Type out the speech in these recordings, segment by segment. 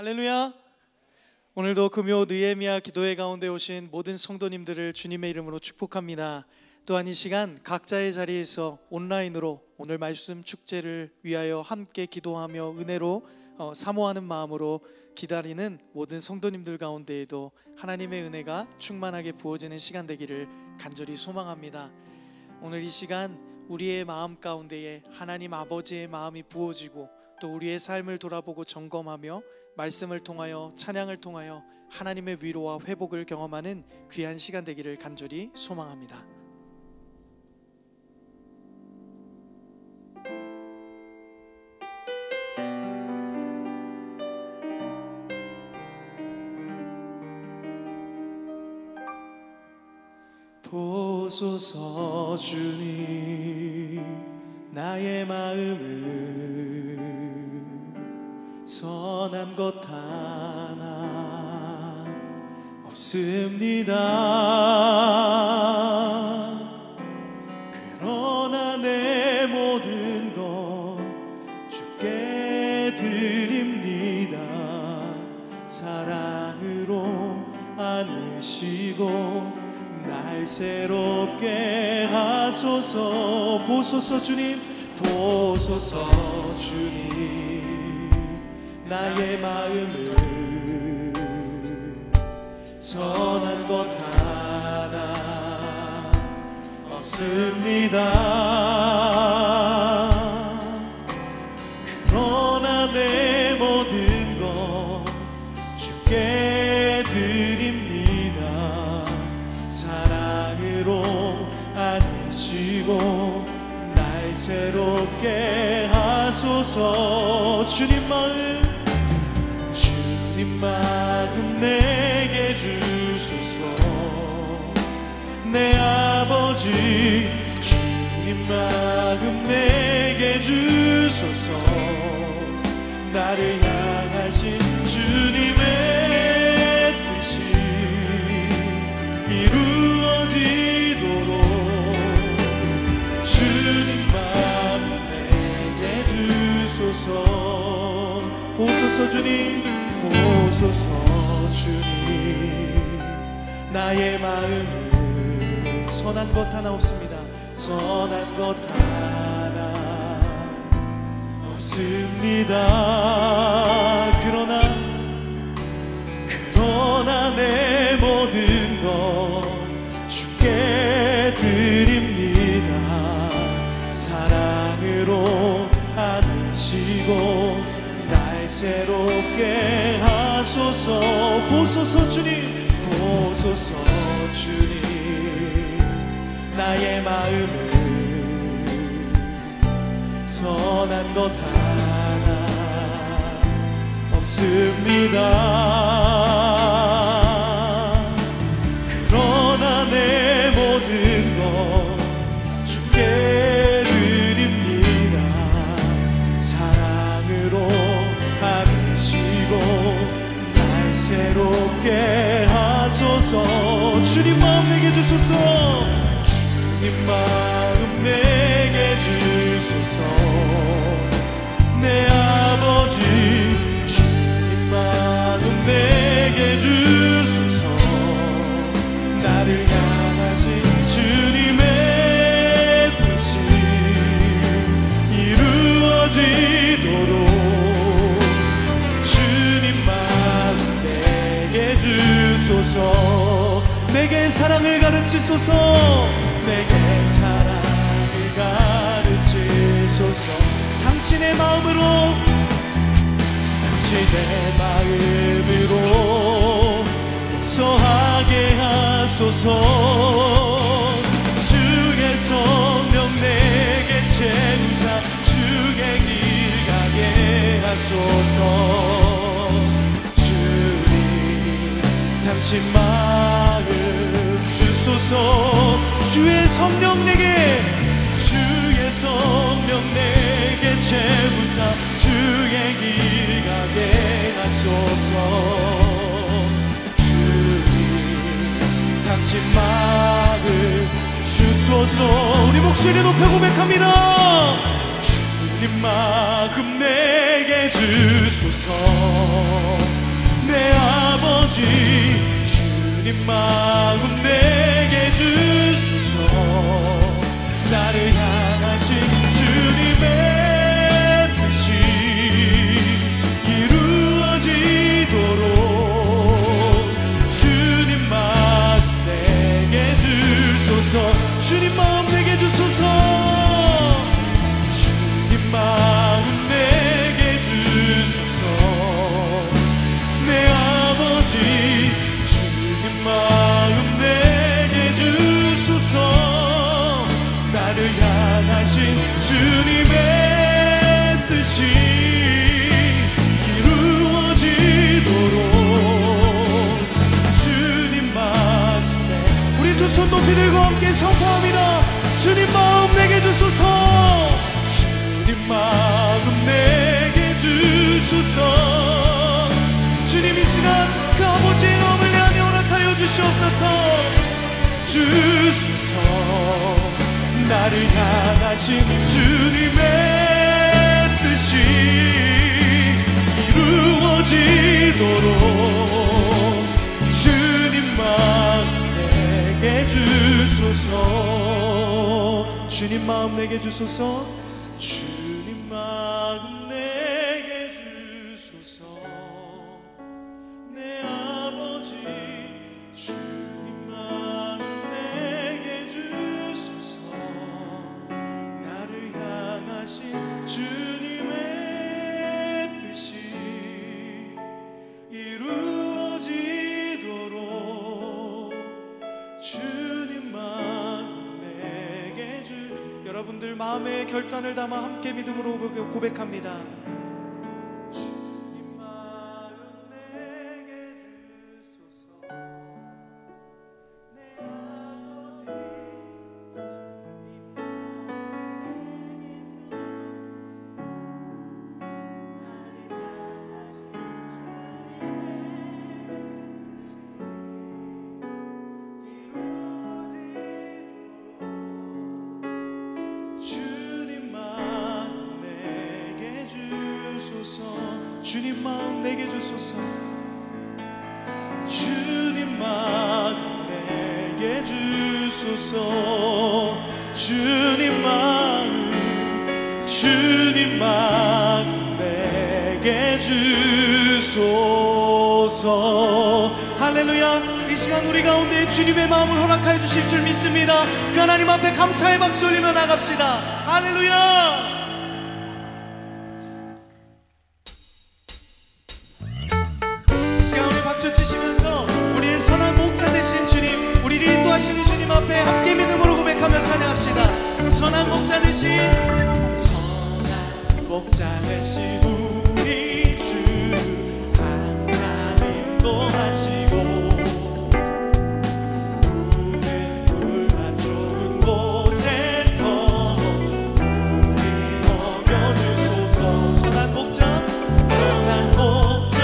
할렐루야. 오늘도 금요 느헤미야 기도회 가운데 오신 모든 성도님들을 주님의 이름으로 축복합니다. 또한 이 시간 각자의 자리에서 온라인으로 오늘 말씀 축제를 위하여 함께 기도하며 은혜로 사모하는 마음으로 기다리는 모든 성도님들 가운데에도 하나님의 은혜가 충만하게 부어지는 시간 되기를 간절히 소망합니다. 오늘 이 시간 우리의 마음 가운데에 하나님 아버지의 마음이 부어지고 또 우리의 삶을 돌아보고 점검하며 말씀을 통하여 찬양을 통하여 하나님의 위로와 회복을 경험하는 귀한 시간 되기를 간절히 소망합니다. 보소서 주님 나의 마음을 선한 것 하나 없습니다. 그러나 내 모든 것 주께 드립니다. 사랑으로 안으시고 날 새롭게 하소서. 보소서 주님, 보소서 주님 나의 마음을 선한 것 하나 없습니다. 그러나 내 모든 것 주께 드립니다. 사랑으로 안으시고 날 새롭게 하소서. 주님 마음 내게 주소서. 내 아버지 주님 마음 내게 주소서. 나를 향하신 주님의 뜻이 이루어지도록 주님 마음 내게 주소서. 보소서 주님, 보소서 주님 나의 마음을 선한 것 하나 없습니다. 선한 것 하나 없습니다. 그러나 내 모든 것 주께 드립니다. 사랑으로 안으시고 날 새롭게 하소서. 보소서 주님, 보소서 주님 나의 마음을 선한 것 하나 없습니다. 그러나 내 모든 것 주께 드립니다. 사랑으로 안으시고 날 새롭게 하소서. 주님 마음 내게 주소서. 주님 마음 내게 주소서. 내 아버지 주님 마음 내게 주소서. 나를 향하신 주님의 뜻이 이루어지도록 주님 마음 내게 주소서. 내게 사랑을 가르치소서. 내게 사랑을 가르치소서. 당신의 마음으로 용서하게 하소서. 주의 성령 내게 채우사 주의 길 가게 하소서. 주님 당신 마음 주소서. 주의 성령 내게 채우사 주의 길 가게 하소서. 주님 당신 마음 주소서. 우리 목소리 높여 고백합니다. 주의 주님 마음 내게 주소서. 내 아버지 주님 마음 내게 주소서. 나를 향하신 주님의 뜻이 이루어지도록 주님 마음 내게 주소서. 주님 마음 내게 주소서. 주님 마음 내게 주소서. 내 아버지 주님 마음 내게 주소서. 나를 향하신 주님의 뜻이 이루어지도록 주님 마음 우리 두 손 높이 들고 함께 선포합니다. 주님 마음 내게 주소서. 주님 마음 내게 주소서. 주님 이 시간 그 아버지의 마음을 내 안에 허락하여 주시옵소서. 주소서. 나를 향하신 주님의 뜻이 이루어지도록 주님 마음 내게 주소서. 주님 마음 내게 주소서. 주님 마음 내게 주소서. 내 아버지 주님 마음 내게 주소서. 나를 향하신 주님의 뜻이 이루어지도록 주님 마음 내게 여러분들 마음의 결단을 담아 함께 믿음으로 고백합니다. 주님 마음 내게 주소서. 내 아버지 주님 마음 내게 주소서. 주님 마음 내게 주소서. 주님 마음 내게 주소서. 할렐루야. 이 시간 우리 가운데 주님의 마음을 허락하여 주실 줄 믿습니다. 그 하나님 앞에 감사의 박수 올리며 나갑시다. 할렐루야. 박수 치시면서 우리의 선한 목자 되신 주님, 우리를 인도하시는 주님 앞에 함께 믿음으로 고백하며 찬양합시다. 선한 목자 되신 우리 주 항상 인도하시고 푸른 물맛 좋은 곳에서 우리 먹여주소서. 선한 목자 선한 목자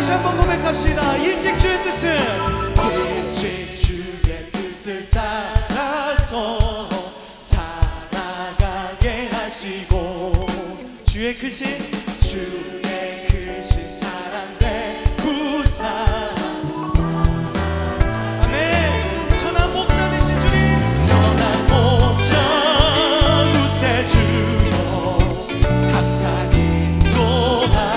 다시 한번 고백합시다. 일찍 주의 뜻을, 일찍 주의 뜻을 따라서 살아가게 하시고, 주의 크신 사랑 배부사. 아멘. 선한 목자 되신 주님, 선한 목자 구세주여 항상 인도하소서.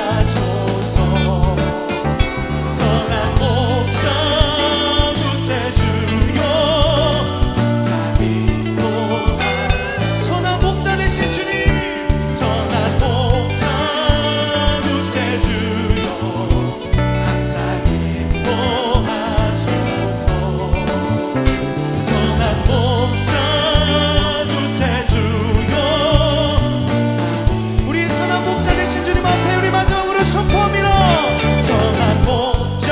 선한 목자 구세주여 항상 인도하소서. 선한 목자 되신 주님, 선한 목자 구세주여 항상 인도하소서. 선한 목자 구세주여 항상. 우리의 선한 목자 되신 주님 앞에 우리 마지막으로 선포합니다. 선한 목자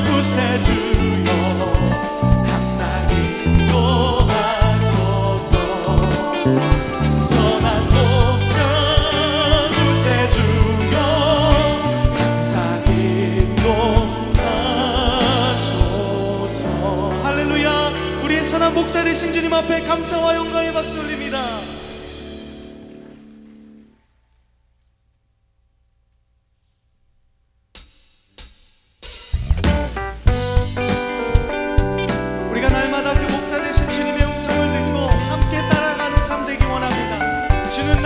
구세주여 항상 인도하소서. 선한 목자 구세주여 항상 인도하소서. 할렐루야. 우리의 선한 목자 되신 주님 앞에 감사와 영광의 박수 올립니다. 우리가 날마다 그 목자 되신 주님의 음성을 듣고 함께 따라가는 삶 되기 원합니다. 주는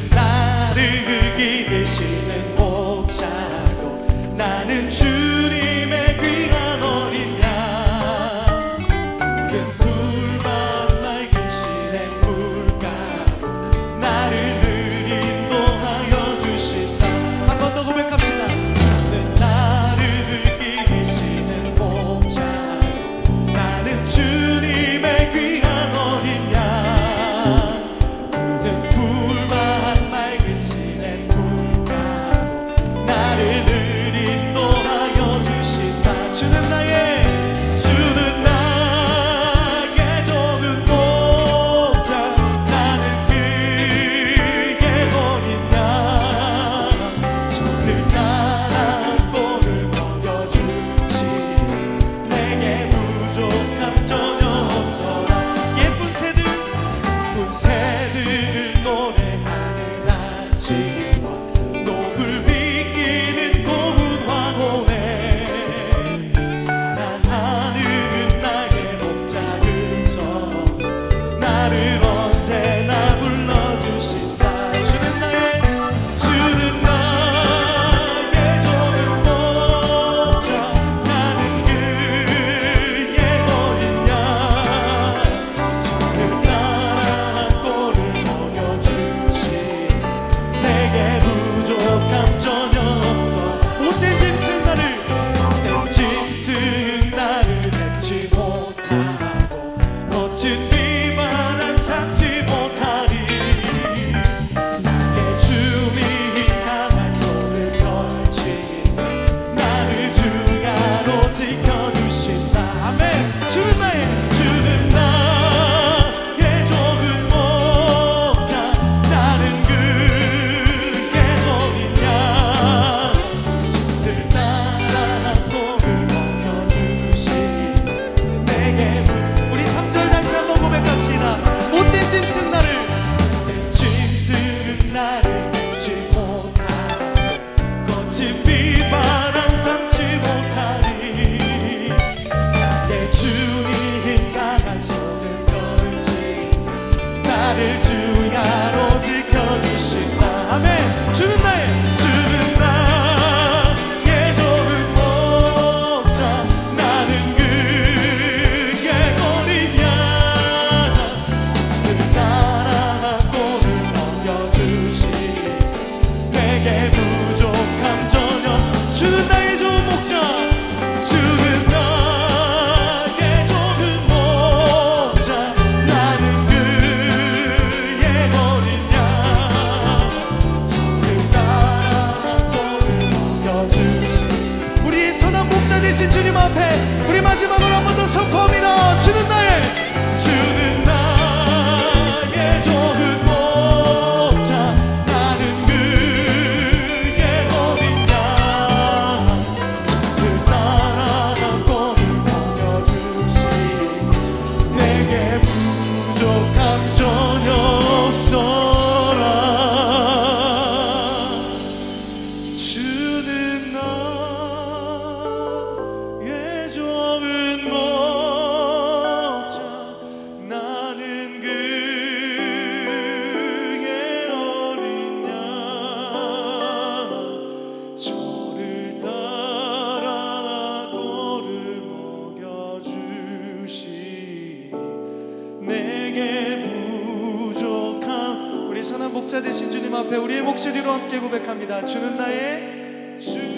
나를 기대시는 목자로, 나는 주님의 귀한 어린 양. 푸른 풀밭 맑은 시냇물가로 나를 늘 인도하여 주신다. 한 번 더 고백합시다. 주는 나를 기대시는 목자로, 나는 주님의 귀한 어린 양. 푸른 풀밭 맑은 시냇물가로 나를 늘 인도하여 주신다. 주는 나의 좋은 목자, 나는 그의 어린 양. 저를 따라 꼴을 먹여주시니 내게 부족함 전혀 없어라. 예쁜 새들 노래하는 아침과 녹을 비끼는 고운 황혼에 사랑하는 나의 목자들서 나를 언제나 불러주신다. 주는 나의 좋은 목자, 나는 그의 어린 양. 저를 따라 꼴을 먹여주시니 내게 부족함 전혀 없어. 못된 짐승 나를 맺지 못하고 거친 비바람 삼지 못하리. 나의 주님 강한 손을 펼치사 나를 주 안으로 지켜주신다. 아멘. 주는 나의 좋은 목자, 나는 그의 어린 양. 저를 따라 꼴을 먹여주시니 내게 우리 3절 다시 한번 고백합시다. 못된 짐승 나를 맺지 못하고 거친 비바람 삼지 못하리. 나의 주님 강한 손을 펼치사 나를 주 안으로 지켜주신다. 아멘. 주는 나의 좋은 목자, 나는 그의 어린 양. 저를 따라 꼴을 먹여주시니 내게 부족함 전혀. 주는 나의 좋은 목자, 주는 나의 좋은 목자, 나는 그의 어린 양. 저를 따라 꼴을 먹여주시니 우리의 선한 목자 되신 주님 앞에 우리 마지막으로 한 번 더 선포합니다. 주는 나의 좋은 목자, 나는 그의 어린 양. 주님 앞에 우리의 목소리로 함께 고백합니다. 주는 나의 주.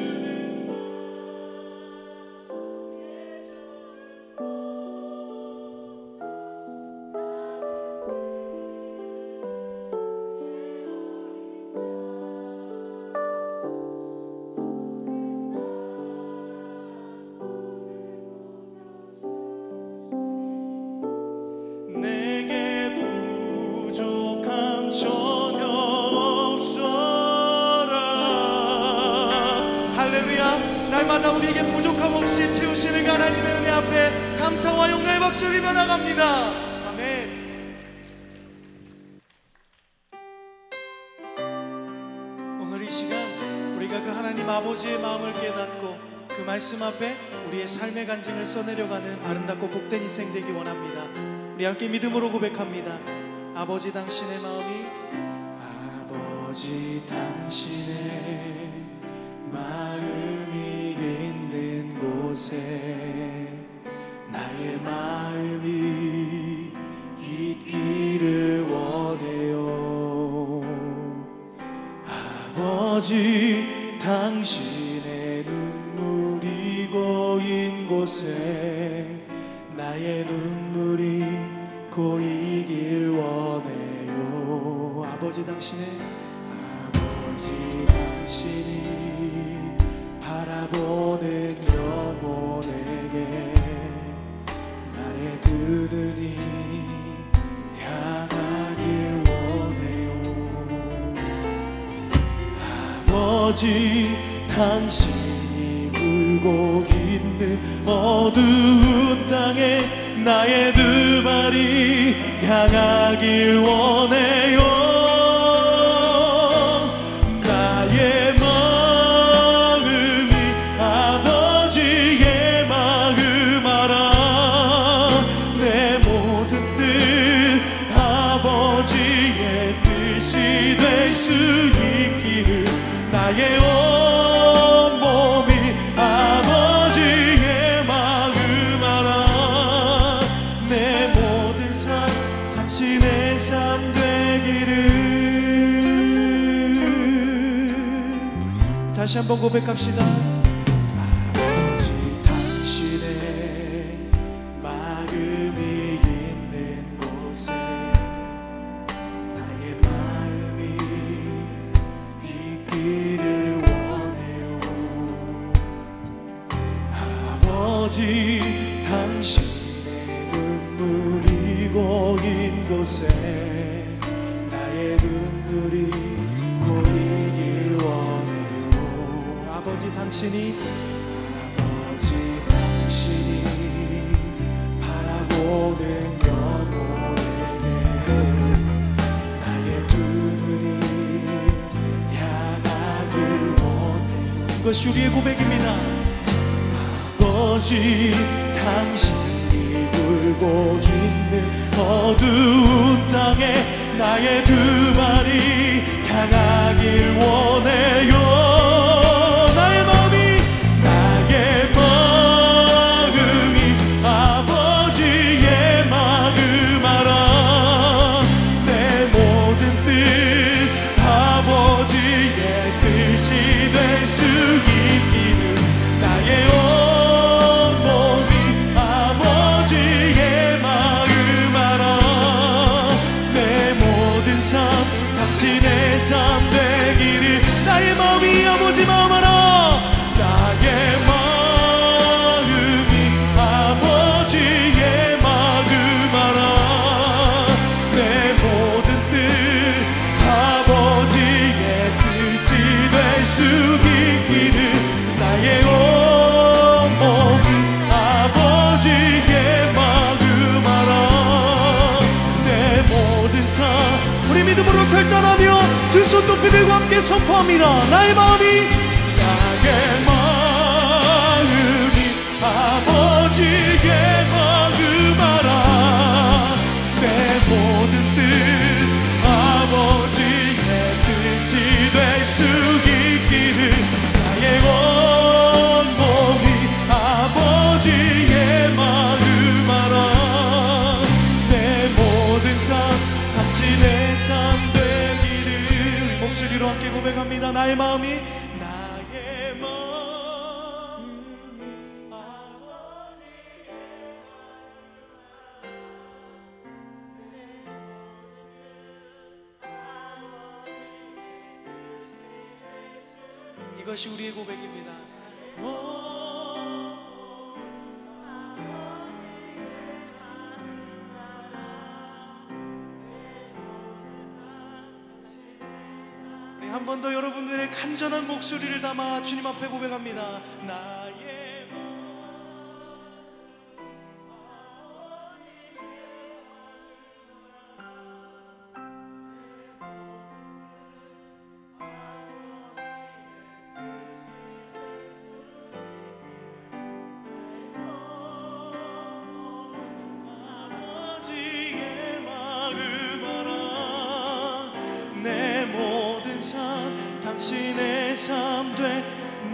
날마다 우리에게 부족함 없이 채우시는 하나님의 은혜 앞에 감사와 영광의 박수를 드리며 나갑니다. 아멘. 오늘 이 시간 우리가 그 하나님 아버지의 마음을 깨닫고 그 말씀 앞에 우리의 삶의 간증을 써내려가는 아름답고 복된 인생 되기 원합니다. 우리 함께 믿음으로 고백합니다. 아버지 당신의 마음이, 아버지 당신의 마음이 있는 곳에 나의 마음이 있기를 원해요. 아버지 당신의 눈물이 고인 곳에 나의 눈물이 고이길 원해요. 아버지 당신의, 아버지 당신이 바라보는 영혼에게 나의 두 눈이 향하길 원해요. 아버지 당신이 울고 있는 어두운 땅에 나의 두 발이 향하길 원해요. 나의 온몸이 아버지의 마음 알아. 내 모든 삶 당신의 삶 되기를. 다시 한번 고백합시다. 아버지 당신의 마음이 있는 곳에 나의 마음이 있기를 원해요. 아버지 당신의 눈물이 고인 곳에 나의 눈물이 고이길 원해요. 아버지 당신이 바라보는 영혼에게 나의 두 눈이 향하길 원해요. 이것이 우리의 고백입니다. 아버지 당신이 울고 있는 어두운 땅에 나의 두 발이 향하길 원해요. 나의 마음이 아버지의 마음 알아. 내 모든 뜻 아버지의 뜻이 될 수 있기를. 나의 온몸이 아버지의 마음 알아. 내 모든 삶 당신의 삶 되기를. 나의 마음이 아버지 마음 알아. 나의 마음이 아버지의 마음 알아. 내 모든 뜻 아버지의 뜻이 될 수 있기를. 나의 온몸이 아버지의 마음 알아. 내 모든 삶 우리 믿음으로 결단하며 두 손 높이 들고 함께 선포합니다. 나의 마음이 아버지의 마음 알아. 내 모든 뜻 아버지의 뜻이 될 수 있기를. 나의 온몸이 아버지의 마음 알아. 내 모든 삶 당신의 삶 되기를. 나의 마음이 이것이 우리의 고백입니다. 우리 한 번 더 여러분들의 간절한 목소리를 담아 주님 앞에 고백합니다. 나의 당신의 삶 돼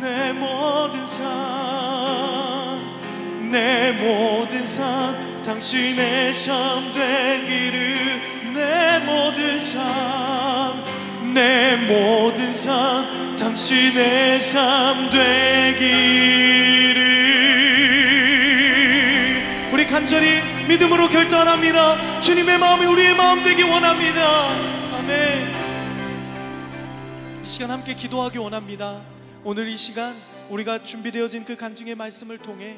내 모든 삶 내 모든 삶 당신의 삶 되기를 내 모든 삶 내 모든 삶 당신의 삶 되기를 우리 간절히 믿음으로 결단합니다. 주님의 마음이 우리의 마음 되기 원합니다. 아멘. 이 시간 함께 기도하기 원합니다. 오늘 이 시간 우리가 준비되어진 그 간증의 말씀을 통해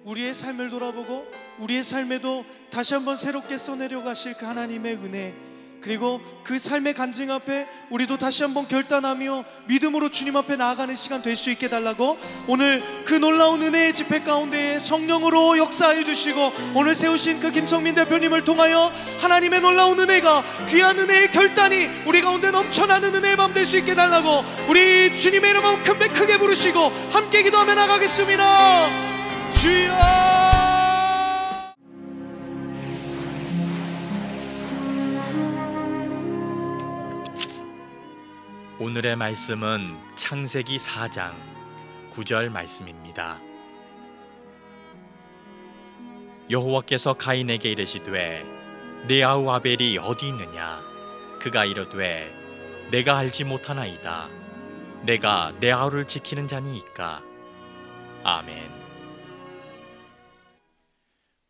우리의 삶을 돌아보고 우리의 삶에도 다시 한번 새롭게 써내려 가실 그 하나님의 은혜, 그리고 그 삶의 간증 앞에 우리도 다시 한번 결단하며 믿음으로 주님 앞에 나아가는 시간 될 수 있게 달라고 오늘 그 놀라운 은혜의 집회 가운데 성령으로 역사해 주시고 오늘 세우신 그 김성민 대표님을 통하여 하나님의 놀라운 은혜가, 귀한 은혜의 결단이 우리 가운데 넘쳐나는 은혜의 밤 될 수 있게 달라고 우리 주님의 이름으로 크게 부르시고 함께 기도하며 나가겠습니다. 주여. 오늘의 말씀은 창세기 4장 9절 말씀입니다. 여호와께서 가인에게 이르시되 네 아우 아벨이 어디 있느냐? 그가 이르되 내가 알지 못하나이다. 내가 내 아우를 지키는 자니이까. 아멘.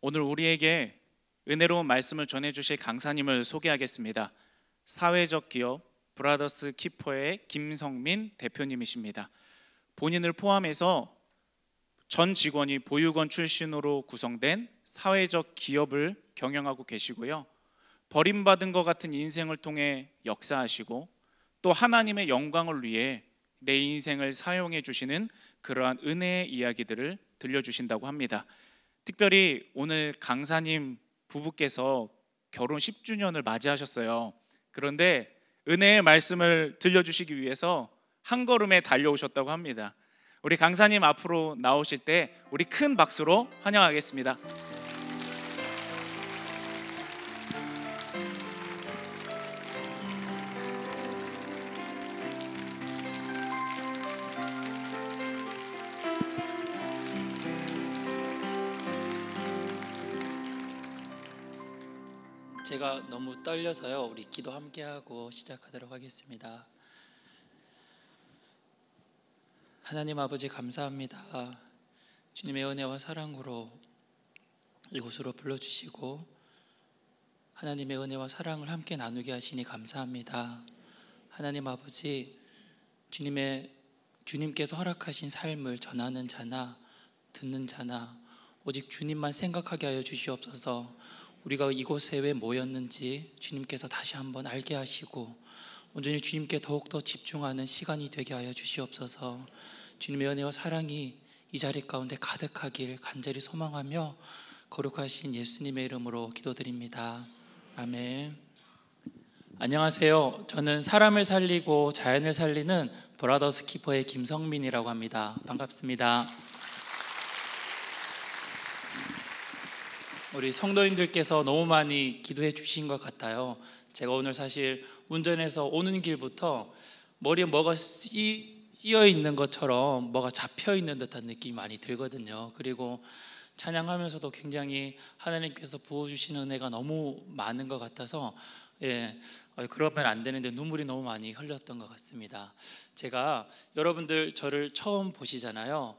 오늘 우리에게 은혜로운 말씀을 전해주실 강사님을 소개하겠습니다. 사회적 기업 브라더스 키퍼의 김성민 대표님이십니다. 본인을 포함해서 전 직원이 보육원 출신으로 구성된 사회적 기업을 경영하고 계시고요, 버림받은 것 같은 인생을 통해 역사하시고 또 하나님의 영광을 위해 내 인생을 사용해 주시는 그러한 은혜의 이야기들을 들려주신다고 합니다. 특별히 오늘 강사님 부부께서 결혼 10주년을 맞이하셨어요. 그런데 은혜의 말씀을 들려주시기 위해서 한 걸음에 달려오셨다고 합니다. 우리 강사님 앞으로 나오실 때 우리 큰 박수로 환영하겠습니다. 제가 너무 떨려서요. 우리 기도 함께하고 시작하도록 하겠습니다. 하나님 아버지 감사합니다. 주님의 은혜와 사랑으로 이곳으로 불러주시고 하나님의 은혜와 사랑을 함께 나누게 하시니 감사합니다. 하나님 아버지, 주님께서 허락하신 삶을 전하는 자나 듣는 자나 오직 주님만 생각하게 하여 주시옵소서. 우리가 이곳에 왜 모였는지 주님께서 다시 한번 알게 하시고 온전히 주님께 더욱더 집중하는 시간이 되게 하여 주시옵소서. 주님의 은혜와 사랑이 이 자리 가운데 가득하길 간절히 소망하며 거룩하신 예수님의 이름으로 기도드립니다. 아멘. 안녕하세요. 저는 사람을 살리고 자연을 살리는 브라더스 키퍼의 김성민이라고 합니다. 반갑습니다. 우리 성도님들께서 너무 많이 기도해 주신 것 같아요. 제가 오늘 사실 운전해서 오는 길부터 머리에 뭐가 씌어 있는 것처럼 뭐가 잡혀 있는 듯한 느낌이 많이 들거든요. 그리고 찬양하면서도 굉장히 하나님께서 부어주시는 은혜가 너무 많은 것 같아서 예, 그러면 안 되는데 눈물이 너무 많이 흘렸던 것 같습니다. 제가 여러분들 저를 처음 보시잖아요.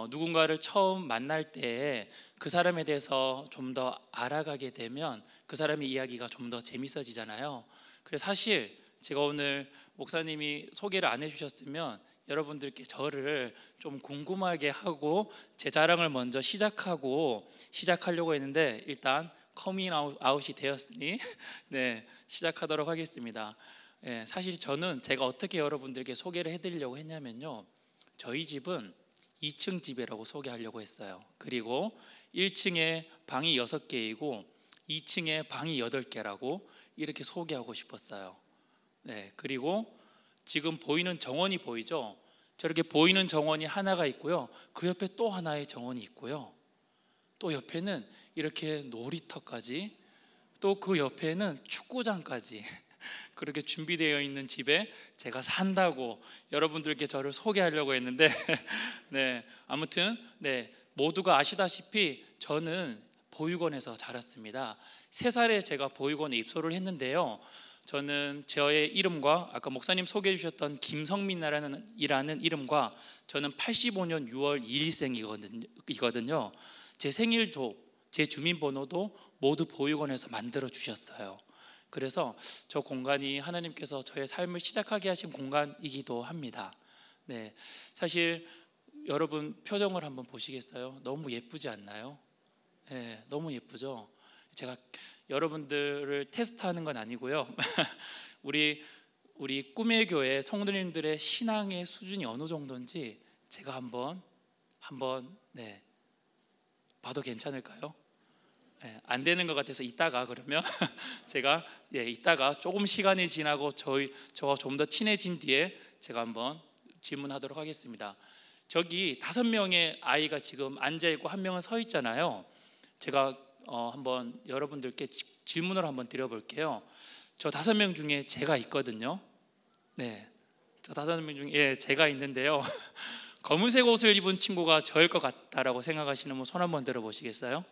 누군가를 처음 만날 때 그 사람에 대해서 좀 더 알아가게 되면 그 사람의 이야기가 좀 더 재밌어지잖아요. 그래서 사실 제가 오늘 목사님이 소개를 안 해주셨으면 여러분들께 저를 좀 궁금하게 하고 제 자랑을 먼저 시작하려고 했는데 일단 커밍 아웃이 되었으니 네, 시작하도록 하겠습니다. 사실 저는 제가 어떻게 여러분들께 소개를 해드리려고 했냐면요, 저희 집은 2층 집이라고 소개하려고 했어요. 그리고 1층에 방이 6개이고 2층에 방이 8개라고 이렇게 소개하고 싶었어요. 네, 그리고 지금 보이는 정원이 보이죠? 저렇게 보이는 정원이 하나가 있고요, 그 옆에 또 하나의 정원이 있고요, 또 옆에는 이렇게 놀이터까지, 또 그 옆에는 축구장까지 그렇게 준비되어 있는 집에 제가 산다고 여러분들께 저를 소개하려고 했는데 네, 아무튼 네, 모두가 아시다시피 저는 보육원에서 자랐습니다. 3살에 제가 보육원에 입소를 했는데요, 저는 저의 이름과 아까 목사님 소개해 주셨던 김성민이라는 이름과 저는 85년 6월 2일생이거든요. 제 생일도 제 주민번호도 모두 보육원에서 만들어 주셨어요. 그래서 저 공간이 하나님께서 저의 삶을 시작하게 하신 공간이기도 합니다. 네, 사실 여러분 표정을 한번 보시겠어요? 너무 예쁘지 않나요? 네, 너무 예쁘죠? 제가 여러분들을 테스트하는 건 아니고요. 우리 꿈의 교회 성도님들의 신앙의 수준이 어느 정도인지 제가 한번 네, 봐도 괜찮을까요? 안 되는 것 같아서 이따가 그러면 제가 이따가 조금 시간이 지나고 저와 좀 더 친해진 뒤에 제가 한번 질문하도록 하겠습니다. 저기 5명의 아이가 지금 앉아 있고 1명은 서 있잖아요. 제가 한번 여러분들께 질문을 한번 드려볼게요. 저 5명 중에 제가 있거든요. 네, 저 5명 중에 제가 있는데요. 검은색 옷을 입은 친구가 저일 것 같다라고 생각하시는 분 손 한번 들어보시겠어요?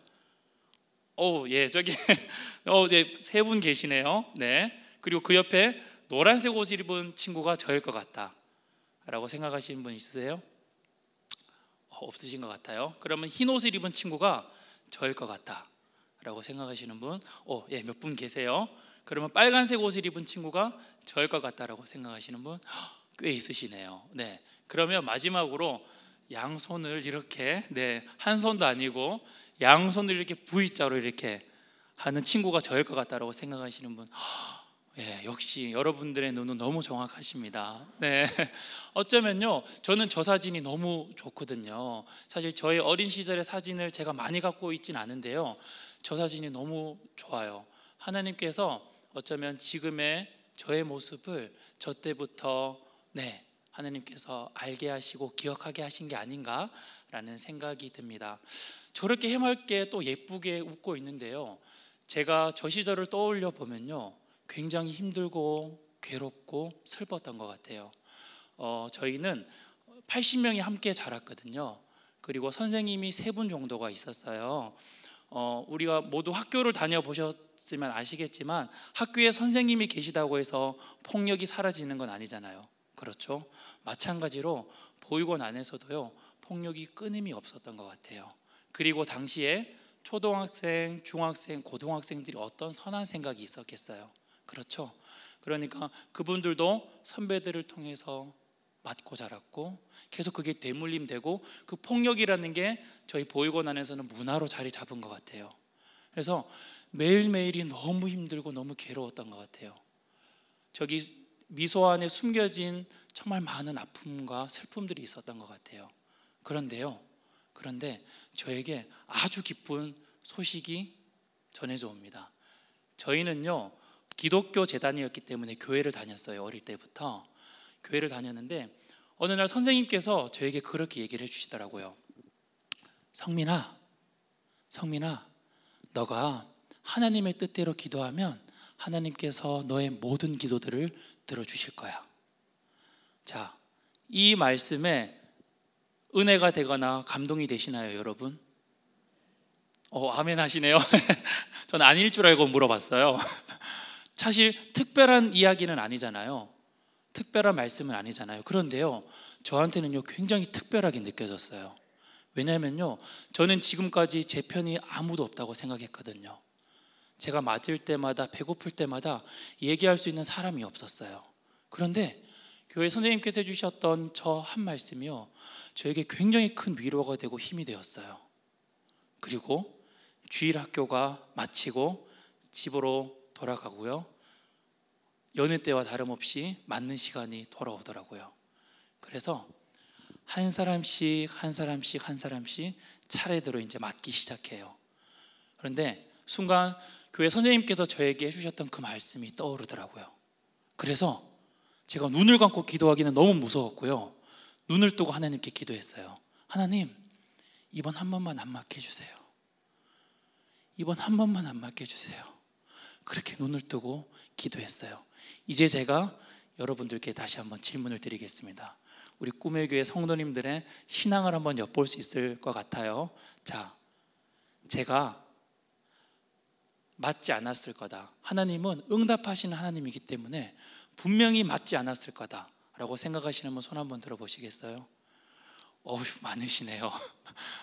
예, 저기 네, 3분 계시네요. 네, 그리고 그 옆에 노란색 옷을 입은 친구가 저일 것 같다라고 생각하시는 분 있으세요? 없으신 것 같아요. 그러면 흰 옷을 입은 친구가 저일 것 같다라고 생각하시는 분, 예, 몇 분 계세요. 그러면 빨간색 옷을 입은 친구가 저일 것 같다라고 생각하시는 분 꽤 있으시네요. 네, 그러면 마지막으로 양손을 이렇게, 네, 한 손도 아니고 양손을 이렇게 V자로 이렇게 하는 친구가 저일 것 같다라고 생각하시는 분, 예, 역시 여러분들의 눈은 너무 정확하십니다. 네, 어쩌면요, 저는 저 사진이 너무 좋거든요. 사실 저의 어린 시절의 사진을 제가 많이 갖고 있진 않은데요, 저 사진이 너무 좋아요. 하나님께서 어쩌면 지금의 저의 모습을 저 때부터 네, 하나님께서 알게 하시고 기억하게 하신 게 아닌가라는 생각이 듭니다. 저렇게 해맑게 또 예쁘게 웃고 있는데요, 제가 저 시절을 떠올려 보면요, 굉장히 힘들고 괴롭고 슬펐던 것 같아요. 저희는 80명이 함께 자랐거든요. 그리고 선생님이 3분 정도가 있었어요. 우리가 모두 학교를 다녀보셨으면 아시겠지만 학교에 선생님이 계시다고 해서 폭력이 사라지는 건 아니잖아요. 그렇죠? 마찬가지로 보육원 안에서도요, 폭력이 끊임이 없었던 것 같아요. 그리고 당시에 초등학생, 중학생, 고등학생들이 어떤 선한 생각이 있었겠어요. 그렇죠? 그러니까 그분들도 선배들을 통해서 맞고 자랐고 계속 그게 되물림되고 그 폭력이라는 게 저희 보육원 안에서는 문화로 자리 잡은 것 같아요. 그래서 매일매일이 너무 힘들고 너무 괴로웠던 것 같아요. 저기 미소 안에 숨겨진 정말 많은 아픔과 슬픔들이 있었던 것 같아요. 그런데 저에게 아주 기쁜 소식이 전해져 옵니다. 저희는요, 기독교 재단이었기 때문에 교회를 다녔어요. 어릴 때부터 교회를 다녔는데 어느 날 선생님께서 저에게 그렇게 얘기를 해주시더라고요. 성민아, 너가 하나님의 뜻대로 기도하면 하나님께서 너의 모든 기도들을 들어주실 거야. 자, 이 말씀에 은혜가 되거나 감동이 되시나요, 여러분? 아멘 하시네요. 저는 아닐 줄 알고 물어봤어요. 사실 특별한 이야기는 아니잖아요. 특별한 말씀은 아니잖아요. 그런데요, 저한테는요 굉장히 특별하게 느껴졌어요. 왜냐하면요, 저는 지금까지 제 편이 아무도 없다고 생각했거든요. 제가 맞을 때마다, 배고플 때마다 얘기할 수 있는 사람이 없었어요. 그런데 교회 선생님께서 해주셨던 저 한 말씀이요, 저에게 굉장히 큰 위로가 되고 힘이 되었어요. 그리고 주일 학교가 마치고 집으로 돌아가고요, 여느 때와 다름없이 맞는 시간이 돌아오더라고요. 그래서 한 사람씩 차례대로 이제 맞기 시작해요. 그런데 순간 교회 선생님께서 저에게 해주셨던 그 말씀이 떠오르더라고요. 그래서 제가 눈을 감고 기도하기는 너무 무서웠고요, 눈을 뜨고 하나님께 기도했어요. 하나님, 이번 한 번만 안 맞게 해주세요. 이번 한 번만 안 맞게 해주세요. 그렇게 눈을 뜨고 기도했어요. 이제 제가 여러분들께 다시 한번 질문을 드리겠습니다. 우리 꿈의 교회 성도님들의 신앙을 한번 엿볼 수 있을 것 같아요. 자, 제가 맞지 않았을 거다, 하나님은 응답하시는 하나님이기 때문에 분명히 맞지 않았을 거다라고 생각하시는 분 손 한번 들어보시겠어요? 많으시네요.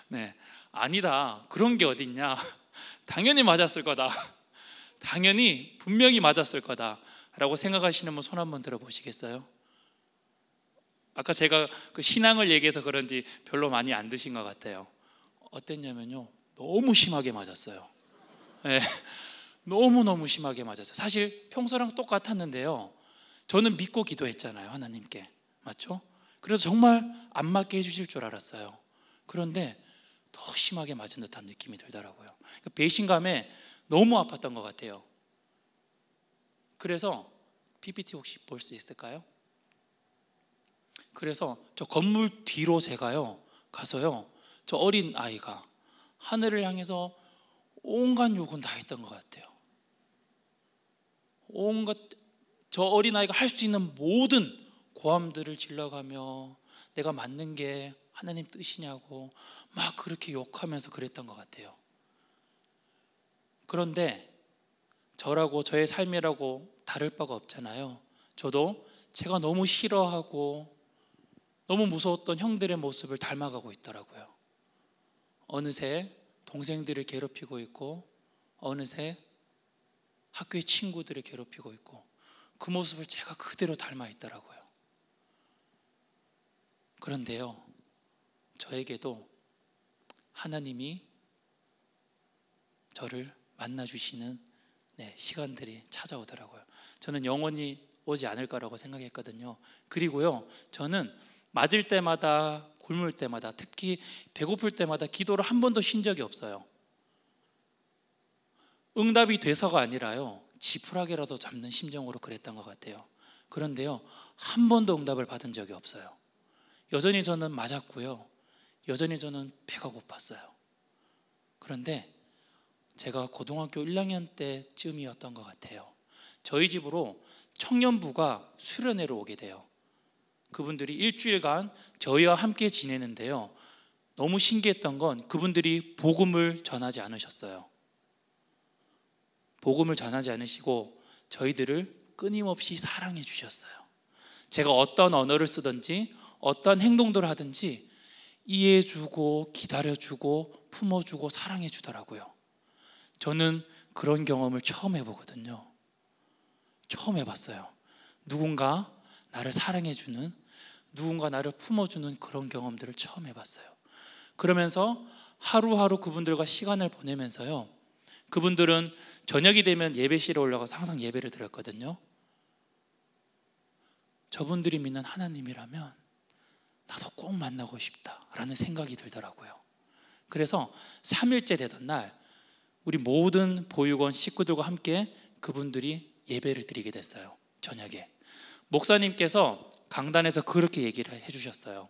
네, 아니다, 그런 게 어딨냐, 당연히 맞았을 거다, 당연히 분명히 맞았을 거다라고 생각하시는 분 손 한번 들어보시겠어요? 아까 제가 그 신앙을 얘기해서 그런지 별로 많이 안 드신 것 같아요. 어땠냐면요, 너무 심하게 맞았어요. 네, 너무너무 심하게 맞았어요. 사실 평소랑 똑같았는데요, 저는 믿고 기도했잖아요, 하나님께. 맞죠? 그래서 정말 안 맞게 해주실 줄 알았어요. 그런데 더 심하게 맞은 듯한 느낌이 들더라고요. 배신감에 너무 아팠던 것 같아요. 그래서 PPT 혹시 볼 수 있을까요? 그래서 저 건물 뒤로 제가요 가서요, 저 어린 아이가 하늘을 향해서 온갖 욕은 다 했던 것 같아요. 온갖, 저 어린 아이가 할 수 있는 모든 고함들을 질러가며 내가 맞는 게 하나님 뜻이냐고 막 그렇게 욕하면서 그랬던 것 같아요. 그런데 저라고, 저의 삶이라고 다를 바가 없잖아요. 저도 제가 너무 싫어하고 너무 무서웠던 형들의 모습을 닮아가고 있더라고요. 어느새 동생들을 괴롭히고 있고, 어느새 학교의 친구들을 괴롭히고 있고, 그 모습을 제가 그대로 닮아 있더라고요. 그런데요, 저에게도 하나님이 저를 만나주시는 시간들이 찾아오더라고요. 저는 영원히 오지 않을 거라고 생각했거든요. 그리고요, 저는 맞을 때마다, 굶을 때마다, 특히 배고플 때마다 기도를 한 번도 쉰 적이 없어요. 응답이 돼서가 아니라요, 지푸라기라도 잡는 심정으로 그랬던 것 같아요. 그런데요, 한 번도 응답을 받은 적이 없어요. 여전히 저는 맞았고요, 여전히 저는 배가 고팠어요. 그런데 제가 고등학교 1학년 때쯤이었던 것 같아요. 저희 집으로 청년부가 수련회로 오게 돼요. 그분들이 일주일간 저희와 함께 지내는데요, 너무 신기했던 건 그분들이 복음을 전하지 않으셨어요. 복음을 전하지 않으시고 저희들을 끊임없이 사랑해 주셨어요. 제가 어떤 언어를 쓰든지 어떤 행동들을 하든지 이해해주고 기다려주고 품어주고 사랑해 주더라고요. 저는 그런 경험을 처음 해보거든요. 처음 해봤어요. 누군가 나를 사랑해주는, 누군가 나를 품어주는 그런 경험들을 처음 해봤어요. 그러면서 하루하루 그분들과 시간을 보내면서요, 그분들은 저녁이 되면 예배실에 올라가서 항상 예배를 드렸거든요. 저분들이 믿는 하나님이라면 나도 꼭 만나고 싶다라는 생각이 들더라고요. 그래서 3일째 되던 날 우리 모든 보육원 식구들과 함께 그분들이 예배를 드리게 됐어요. 저녁에 목사님께서 강단에서 그렇게 얘기를 해주셨어요.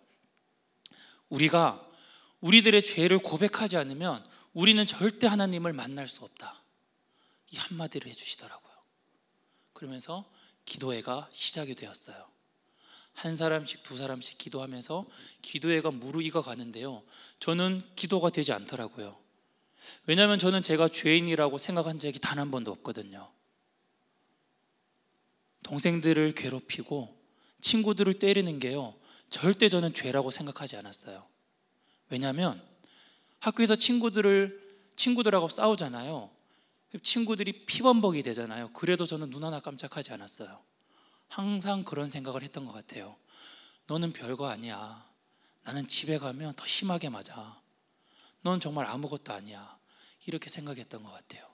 우리가 우리들의 죄를 고백하지 않으면 우리는 절대 하나님을 만날 수 없다, 이 한마디를 해주시더라고요. 그러면서 기도회가 시작이 되었어요. 한 사람씩 두 사람씩 기도하면서 기도회가 무르익어 가는데요, 저는 기도가 되지 않더라고요. 왜냐하면 저는 제가 죄인이라고 생각한 적이 단 한 번도 없거든요. 동생들을 괴롭히고 친구들을 때리는 게요, 절대 저는 죄라고 생각하지 않았어요. 왜냐하면 학교에서 친구들하고 싸우잖아요. 친구들이 피범벅이 되잖아요. 그래도 저는 눈 하나 깜짝하지 않았어요. 항상 그런 생각을 했던 것 같아요. 너는 별거 아니야. 나는 집에 가면 더 심하게 맞아. 넌 정말 아무것도 아니야. 이렇게 생각했던 것 같아요.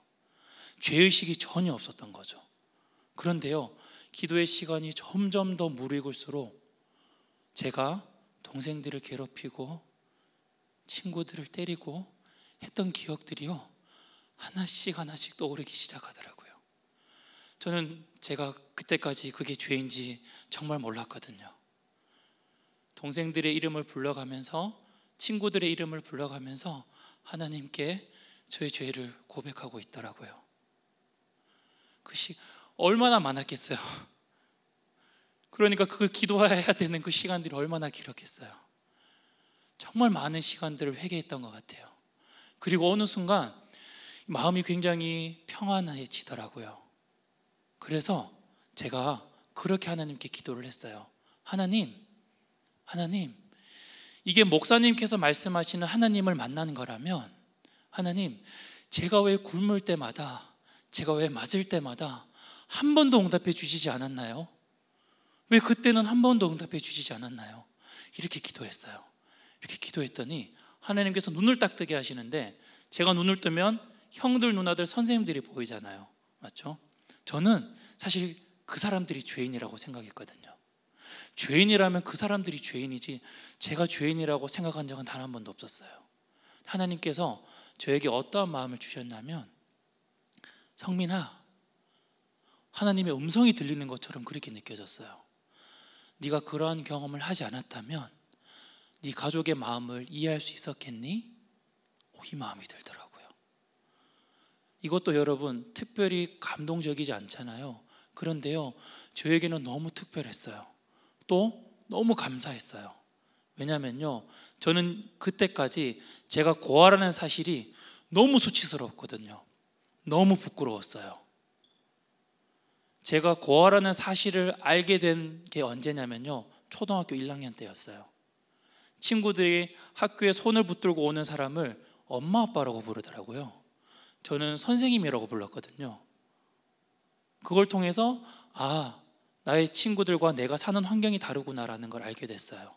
죄의식이 전혀 없었던 거죠. 그런데요, 기도의 시간이 점점 더 무르익을수록 제가 동생들을 괴롭히고 친구들을 때리고 했던 기억들이요, 하나씩 떠오르기 시작하더라고요. 저는 제가 그때까지 그게 죄인지 정말 몰랐거든요. 동생들의 이름을 불러가면서, 친구들의 이름을 불러가면서 하나님께 저의 죄를 고백하고 있더라고요. 얼마나 많았겠어요. 그러니까 그걸 기도해야 되는 그 시간들이 얼마나 길었겠어요. 정말 많은 시간들을 회개했던 것 같아요. 그리고 어느 순간 마음이 굉장히 평안해지더라고요. 그래서 제가 그렇게 하나님께 기도를 했어요. 하나님, 이게 목사님께서 말씀하시는 하나님을 만나는 거라면, 하나님, 제가 왜 굶을 때마다, 제가 왜 맞을 때마다 한 번도 응답해 주시지 않았나요? 왜 그때는 한 번도 응답해 주시지 않았나요? 이렇게 기도했어요. 이렇게 기도했더니 하나님께서 눈을 딱 뜨게 하시는데, 제가 눈을 뜨면 형들, 누나들, 선생님들이 보이잖아요. 맞죠? 저는 사실 그 사람들이 죄인이라고 생각했거든요. 죄인이라면 그 사람들이 죄인이지 제가 죄인이라고 생각한 적은 단 한 번도 없었어요. 하나님께서 저에게 어떠한 마음을 주셨냐면, 성민아, 하나님의 음성이 들리는 것처럼 그렇게 느껴졌어요. 네가 그러한 경험을 하지 않았다면 네 가족의 마음을 이해할 수 있었겠니? 이 마음이 들더라고요. 이것도 여러분 특별히 감동적이지 않잖아요. 그런데요, 저에게는 너무 특별했어요. 또 너무 감사했어요. 왜냐면요, 저는 그때까지 제가 고아라는 사실이 너무 수치스러웠거든요. 너무 부끄러웠어요. 제가 고아라는 사실을 알게 된 게 언제냐면요, 초등학교 1학년 때였어요. 친구들이 학교에 손을 붙들고 오는 사람을 엄마 아빠라고 부르더라고요. 저는 선생님이라고 불렀거든요. 그걸 통해서 나의 친구들과 내가 사는 환경이 다르구나라는 걸 알게 됐어요.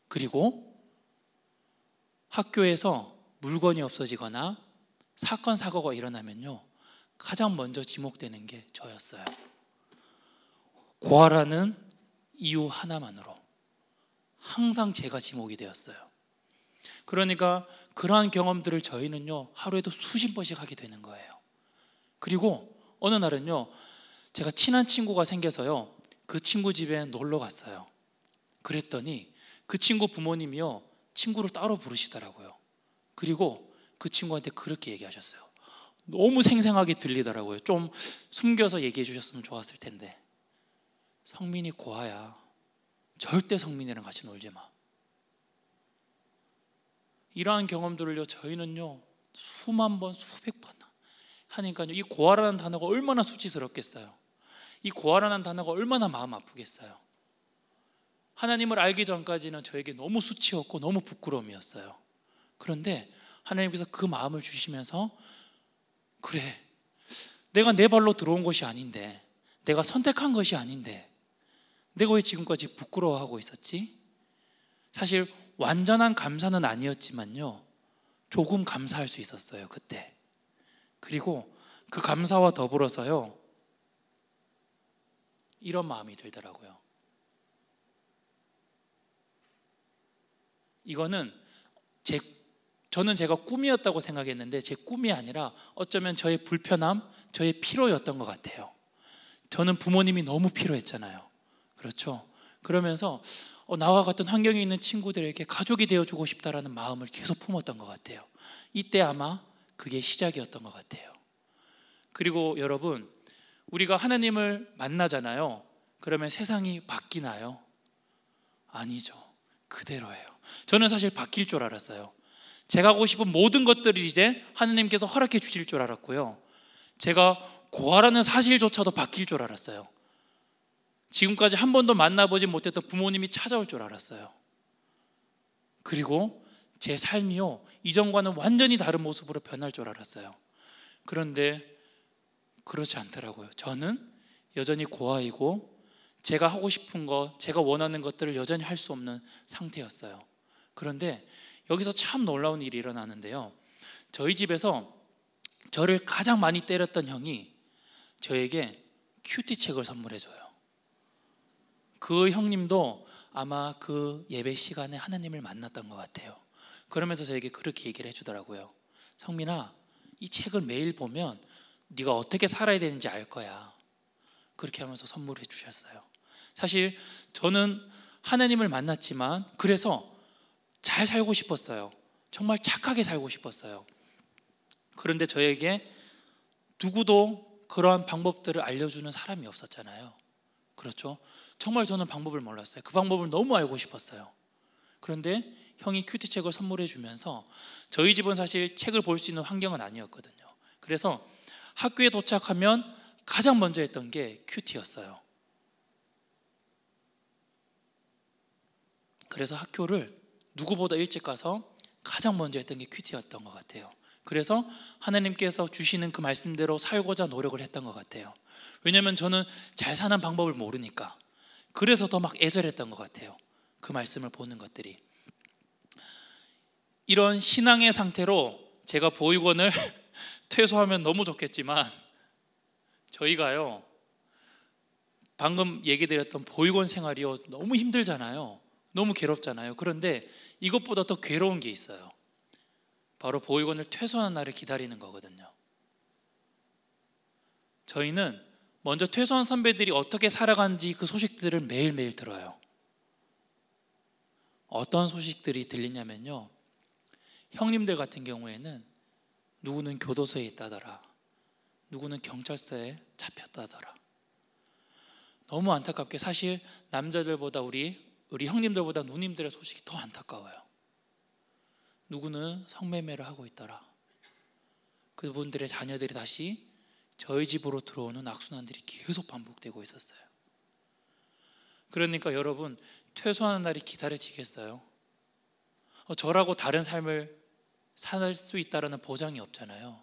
그리고 학교에서 물건이 없어지거나 사건 사고가 일어나면요, 가장 먼저 지목되는 게 저였어요. 고아라는 이유 하나만으로 항상 제가 지목이 되었어요. 그러니까 그러한 경험들을 저희는요, 하루에도 수십 번씩 하게 되는 거예요. 그리고 어느 날은요, 제가 친한 친구가 생겨서요, 그 친구 집에 놀러 갔어요. 그랬더니 그 친구 부모님이요, 친구를 따로 부르시더라고요. 그리고 그 친구한테 그렇게 얘기하셨어요. 너무 생생하게 들리더라고요. 좀 숨겨서 얘기해 주셨으면 좋았을 텐데, 성민이 고아야. 절대 성민이랑 같이 놀지 마. 이러한 경험들을요, 저희는요 수만 번, 수백 번 하니까요, 이 고아라는 단어가 얼마나 수치스럽겠어요. 이 고아라는 단어가 얼마나 마음 아프겠어요. 하나님을 알기 전까지는 저에게 너무 수치였고 너무 부끄러움이었어요. 그런데 하나님께서 그 마음을 주시면서, 그래, 내가 내 발로 들어온 것이 아닌데, 내가 선택한 것이 아닌데 내가 왜 지금까지 부끄러워하고 있었지? 사실 완전한 감사는 아니었지만요, 조금 감사할 수 있었어요, 그때. 그리고 그 감사와 더불어서요, 이런 마음이 들더라고요. 이거는 저는 제가 꿈이었다고 생각했는데 제 꿈이 아니라 어쩌면 저의 불편함, 저의 피로였던 것 같아요. 저는 부모님이 너무 필요했잖아요. 그렇죠? 그러면서 나와 같은 환경에 있는 친구들에게 가족이 되어주고 싶다라는 마음을 계속 품었던 것 같아요. 이때 아마 그게 시작이었던 것 같아요. 그리고 여러분, 우리가 하나님을 만나잖아요. 그러면 세상이 바뀌나요? 아니죠. 그대로예요. 저는 사실 바뀔 줄 알았어요. 제가 하고 싶은 모든 것들을 이제 하나님께서 허락해 주실 줄 알았고요, 제가 고아라는 사실조차도 바뀔 줄 알았어요. 지금까지 한 번도 만나보지 못했던 부모님이 찾아올 줄 알았어요. 그리고 제 삶이요, 이전과는 완전히 다른 모습으로 변할 줄 알았어요. 그런데 그렇지 않더라고요. 저는 여전히 고아이고 제가 하고 싶은 것, 제가 원하는 것들을 여전히 할 수 없는 상태였어요. 그런데 여기서 참 놀라운 일이 일어나는데요, 저희 집에서 저를 가장 많이 때렸던 형이 저에게 큐티책을 선물해줘요. 그 형님도 아마 그 예배 시간에 하나님을 만났던 것 같아요. 그러면서 저에게 그렇게 얘기를 해주더라고요. 성민아, 이 책을 매일 보면 네가 어떻게 살아야 되는지 알 거야. 그렇게 하면서 선물해 주셨어요. 사실 저는 하나님을 만났지만 그래서 잘 살고 싶었어요. 정말 착하게 살고 싶었어요. 그런데 저에게 누구도 그러한 방법들을 알려주는 사람이 없었잖아요. 그렇죠? 정말 저는 방법을 몰랐어요. 그 방법을 너무 알고 싶었어요. 그런데 형이 큐티책을 선물해 주면서, 저희 집은 사실 책을 볼 수 있는 환경은 아니었거든요. 그래서 학교에 도착하면 가장 먼저 했던 게 큐티였어요. 그래서 학교를 누구보다 일찍 가서 가장 먼저 했던 게 큐티였던 것 같아요. 그래서 하나님께서 주시는 그 말씀대로 살고자 노력을 했던 것 같아요. 왜냐하면 저는 잘 사는 방법을 모르니까. 그래서 더 막 애절했던 것 같아요. 그 말씀을 보는 것들이. 이런 신앙의 상태로 제가 보육원을 퇴소하면 너무 좋겠지만, 저희가요, 방금 얘기 드렸던 보육원 생활이요, 너무 힘들잖아요. 너무 괴롭잖아요. 그런데 이것보다 더 괴로운 게 있어요. 바로 보육원을 퇴소하는 날을 기다리는 거거든요. 저희는 먼저 퇴소한 선배들이 어떻게 살아가는지 그 소식들을 매일매일 들어요. 어떤 소식들이 들리냐면요, 형님들 같은 경우에는 누구는 교도소에 있다더라, 누구는 경찰서에 잡혔다더라. 너무 안타깝게 사실 남자들보다 우리 형님들보다 누님들의 소식이 더 안타까워요. 누구는 성매매를 하고 있더라. 그분들의 자녀들이 다시 저희 집으로 들어오는 악순환들이 계속 반복되고 있었어요. 그러니까 여러분, 퇴소하는 날이 기다려지겠어요? 저라고 다른 삶을 살 수 있다는 보장이 없잖아요.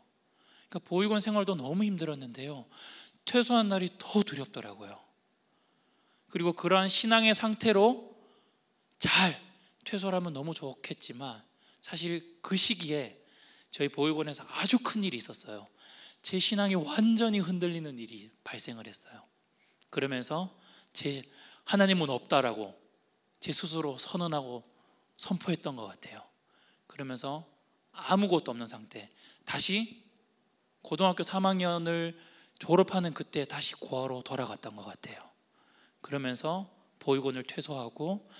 그러니까 보육원 생활도 너무 힘들었는데요, 퇴소한 날이 더 두렵더라고요. 그리고 그러한 신앙의 상태로 잘 퇴소를 하면 너무 좋겠지만, 사실 그 시기에 저희 보육원에서 아주 큰 일이 있었어요. 제 신앙이 완전히 흔들리는 일이 발생을 했어요. 그러면서 제 하나님은 없다라고 제 스스로 선언하고 선포했던 것 같아요. 그러면서 아무것도 없는 상태, 다시 고등학교 3학년을 졸업하는 그때 다시 고아로 돌아갔던 것 같아요. 그러면서 보육원을 퇴소하고,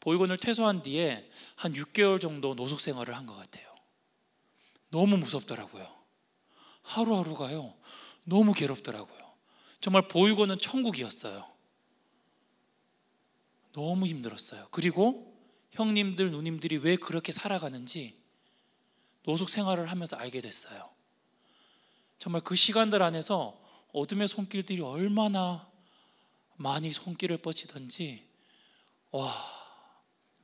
보육원을 퇴소한 뒤에 한 6개월 정도 노숙 생활을 한 것 같아요. 너무 무섭더라고요. 하루하루가요, 너무 괴롭더라고요. 정말 보육원은 천국이었어요. 너무 힘들었어요. 그리고 형님들, 누님들이 왜 그렇게 살아가는지 노숙 생활을 하면서 알게 됐어요. 정말 그 시간들 안에서 어둠의 손길들이 얼마나 많이 손길을 뻗치던지,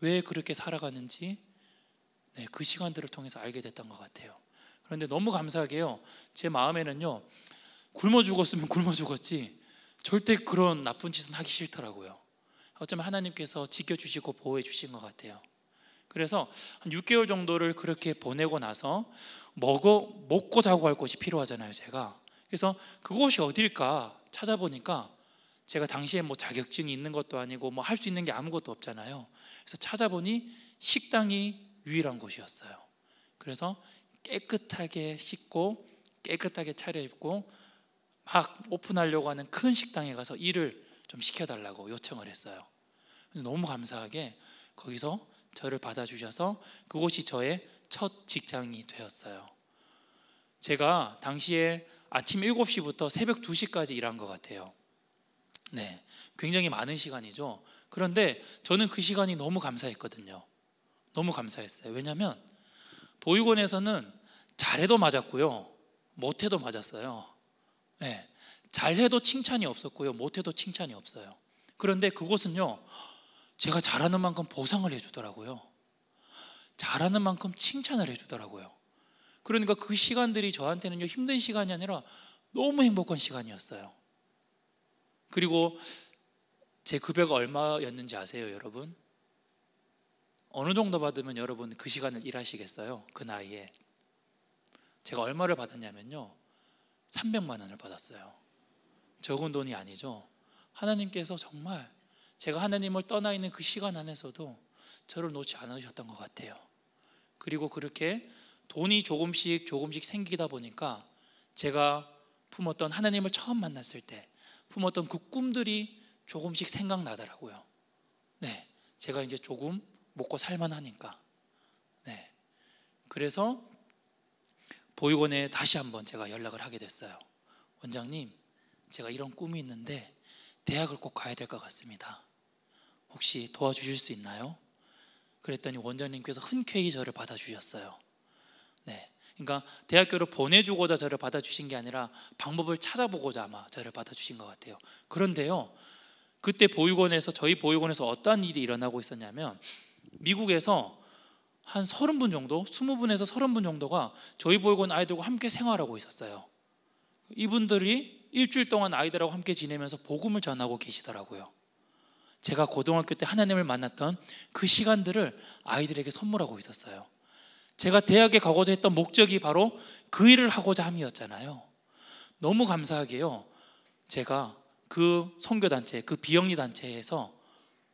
왜 그렇게 살아가는지, 그 시간들을 통해서 알게 됐던 것 같아요. 그런데 너무 감사하게요, 제 마음에는요, 굶어 죽었으면 굶어 죽었지 절대 그런 나쁜 짓은 하기 싫더라고요. 어쩌면 하나님께서 지켜주시고 보호해 주신 것 같아요. 그래서 한 6개월 정도를 그렇게 보내고 나서 먹고 자고 할 곳이 필요하잖아요, 제가. 그래서 그곳이 어딜까 찾아보니까, 제가 당시에 뭐 자격증이 있는 것도 아니고 뭐 할 수 있는 게 아무것도 없잖아요. 그래서 찾아보니 식당이 유일한 곳이었어요. 그래서 깨끗하게 씻고 깨끗하게 차려입고 막 오픈하려고 하는 큰 식당에 가서 일을 좀 시켜달라고 요청을 했어요. 너무 감사하게 거기서 저를 받아주셔서 그곳이 저의 첫 직장이 되었어요. 제가 당시에 아침 7시부터 새벽 2시까지 일한 것 같아요. 굉장히 많은 시간이죠. 그런데 저는 그 시간이 너무 감사했거든요. 너무 감사했어요. 왜냐하면 보육원에서는 잘해도 맞았고요, 못해도 맞았어요. 잘해도 칭찬이 없었고요, 못해도 칭찬이 없어요. 그런데 그곳은요, 제가 잘하는 만큼 보상을 해주더라고요. 잘하는 만큼 칭찬을 해주더라고요. 그러니까 그 시간들이 저한테는요, 힘든 시간이 아니라 너무 행복한 시간이었어요. 그리고 제 급여가 얼마였는지 아세요, 여러분? 어느 정도 받으면 여러분 그 시간을 일하시겠어요? 그 나이에. 제가 얼마를 받았냐면요, 300만 원을 받았어요. 적은 돈이 아니죠. 하나님께서 정말 제가 하나님을 떠나 있는 그 시간 안에서도 저를 놓지 않으셨던 것 같아요. 그리고 그렇게 돈이 조금씩 생기다 보니까 제가 품었던, 하나님을 처음 만났을 때 품었던 그 꿈들이 조금씩 생각나더라고요. 네, 제가 이제 조금 먹고 살만하니까. 네, 그래서 보육원에 다시 한번 제가 연락을 하게 됐어요. 원장님, 제가 이런 꿈이 있는데 대학을 꼭 가야 될 것 같습니다. 혹시 도와주실 수 있나요? 그랬더니 원장님께서 흔쾌히 저를 받아주셨어요. 네, 그러니까 대학교를 보내주고자 저를 받아주신 게 아니라 방법을 찾아보고자 아마 저를 받아주신 것 같아요. 그런데요, 그때 보육원에서, 저희 보육원에서 어떠한 일이 일어나고 있었냐면, 미국에서 한 30분 정도, 20분에서 30분 정도가 저희 보육원 아이들과 함께 생활하고 있었어요. 이분들이 일주일 동안 아이들하고 함께 지내면서 복음을 전하고 계시더라고요. 제가 고등학교 때 하나님을 만났던 그 시간들을 아이들에게 선물하고 있었어요. 제가 대학에 가고자 했던 목적이 바로 그 일을 하고자 함이었잖아요. 너무 감사하게요, 제가 그 선교단체, 그 비영리 단체에서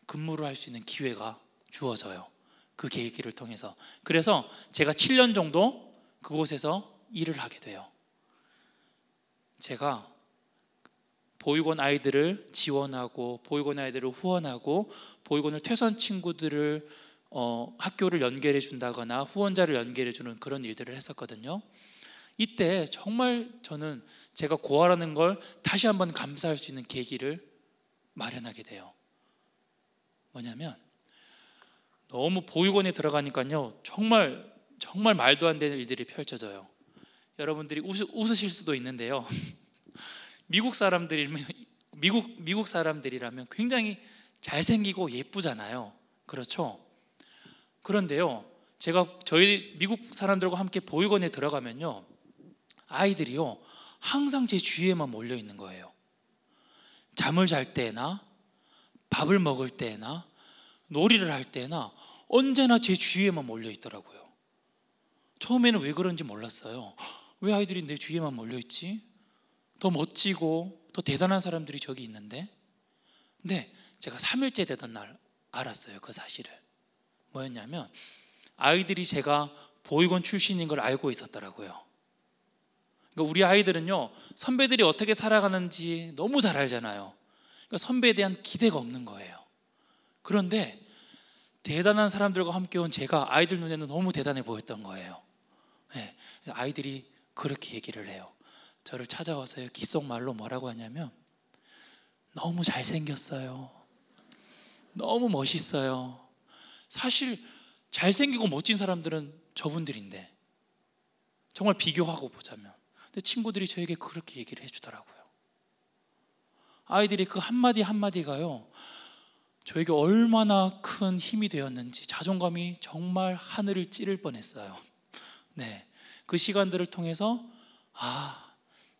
근무를 할 수 있는 기회가 주어져요. 그 계기를 통해서. 그래서 제가 7년 정도 그곳에서 일을 하게 돼요. 제가 보육원 아이들을 지원하고, 보육원 아이들을 후원하고, 보육원을 퇴소한 친구들을 학교를 연결해 준다거나 후원자를 연결해 주는 그런 일들을 했었거든요. 이때 정말 저는 제가 고아라는 걸 다시 한번 감사할 수 있는 계기를 마련하게 돼요. 뭐냐면, 너무 보육원에 들어가니까요, 정말 말도 안 되는 일들이 펼쳐져요. 여러분들이 웃으실 수도 있는데요, 미국 사람들이라면 굉장히 잘생기고 예쁘잖아요. 그렇죠? 그런데요, 제가 저희 미국 사람들과 함께 보육원에 들어가면요, 아이들이요, 항상 제 주위에만 몰려 있는 거예요. 잠을 잘 때나 밥을 먹을 때나 놀이를 할 때나 언제나 제 주위에만 몰려 있더라고요. 처음에는 왜 그런지 몰랐어요. 왜 아이들이 내 주위에만 몰려 있지? 더 멋지고 더 대단한 사람들이 저기 있는데. 근데 제가 3일째 되던 날 알았어요, 그 사실을. 뭐였냐면, 아이들이 제가 보육원 출신인 걸 알고 있었더라고요. 그러니까 우리 아이들은요, 선배들이 어떻게 살아가는지 너무 잘 알잖아요. 그러니까 선배에 대한 기대가 없는 거예요. 그런데 대단한 사람들과 함께 온 제가 아이들 눈에는 너무 대단해 보였던 거예요. 네, 아이들이 그렇게 얘기를 해요. 저를 찾아와서요, 귓속말로 뭐라고 하냐면, 너무 잘생겼어요, 너무 멋있어요. 사실 잘생기고 멋진 사람들은 저분들인데, 정말 비교하고 보자면. 근데 친구들이 저에게 그렇게 얘기를 해주더라고요. 아이들이 그 한마디 한마디가요, 저에게 얼마나 큰 힘이 되었는지, 자존감이 정말 하늘을 찌를 뻔했어요. 네, 그 시간들을 통해서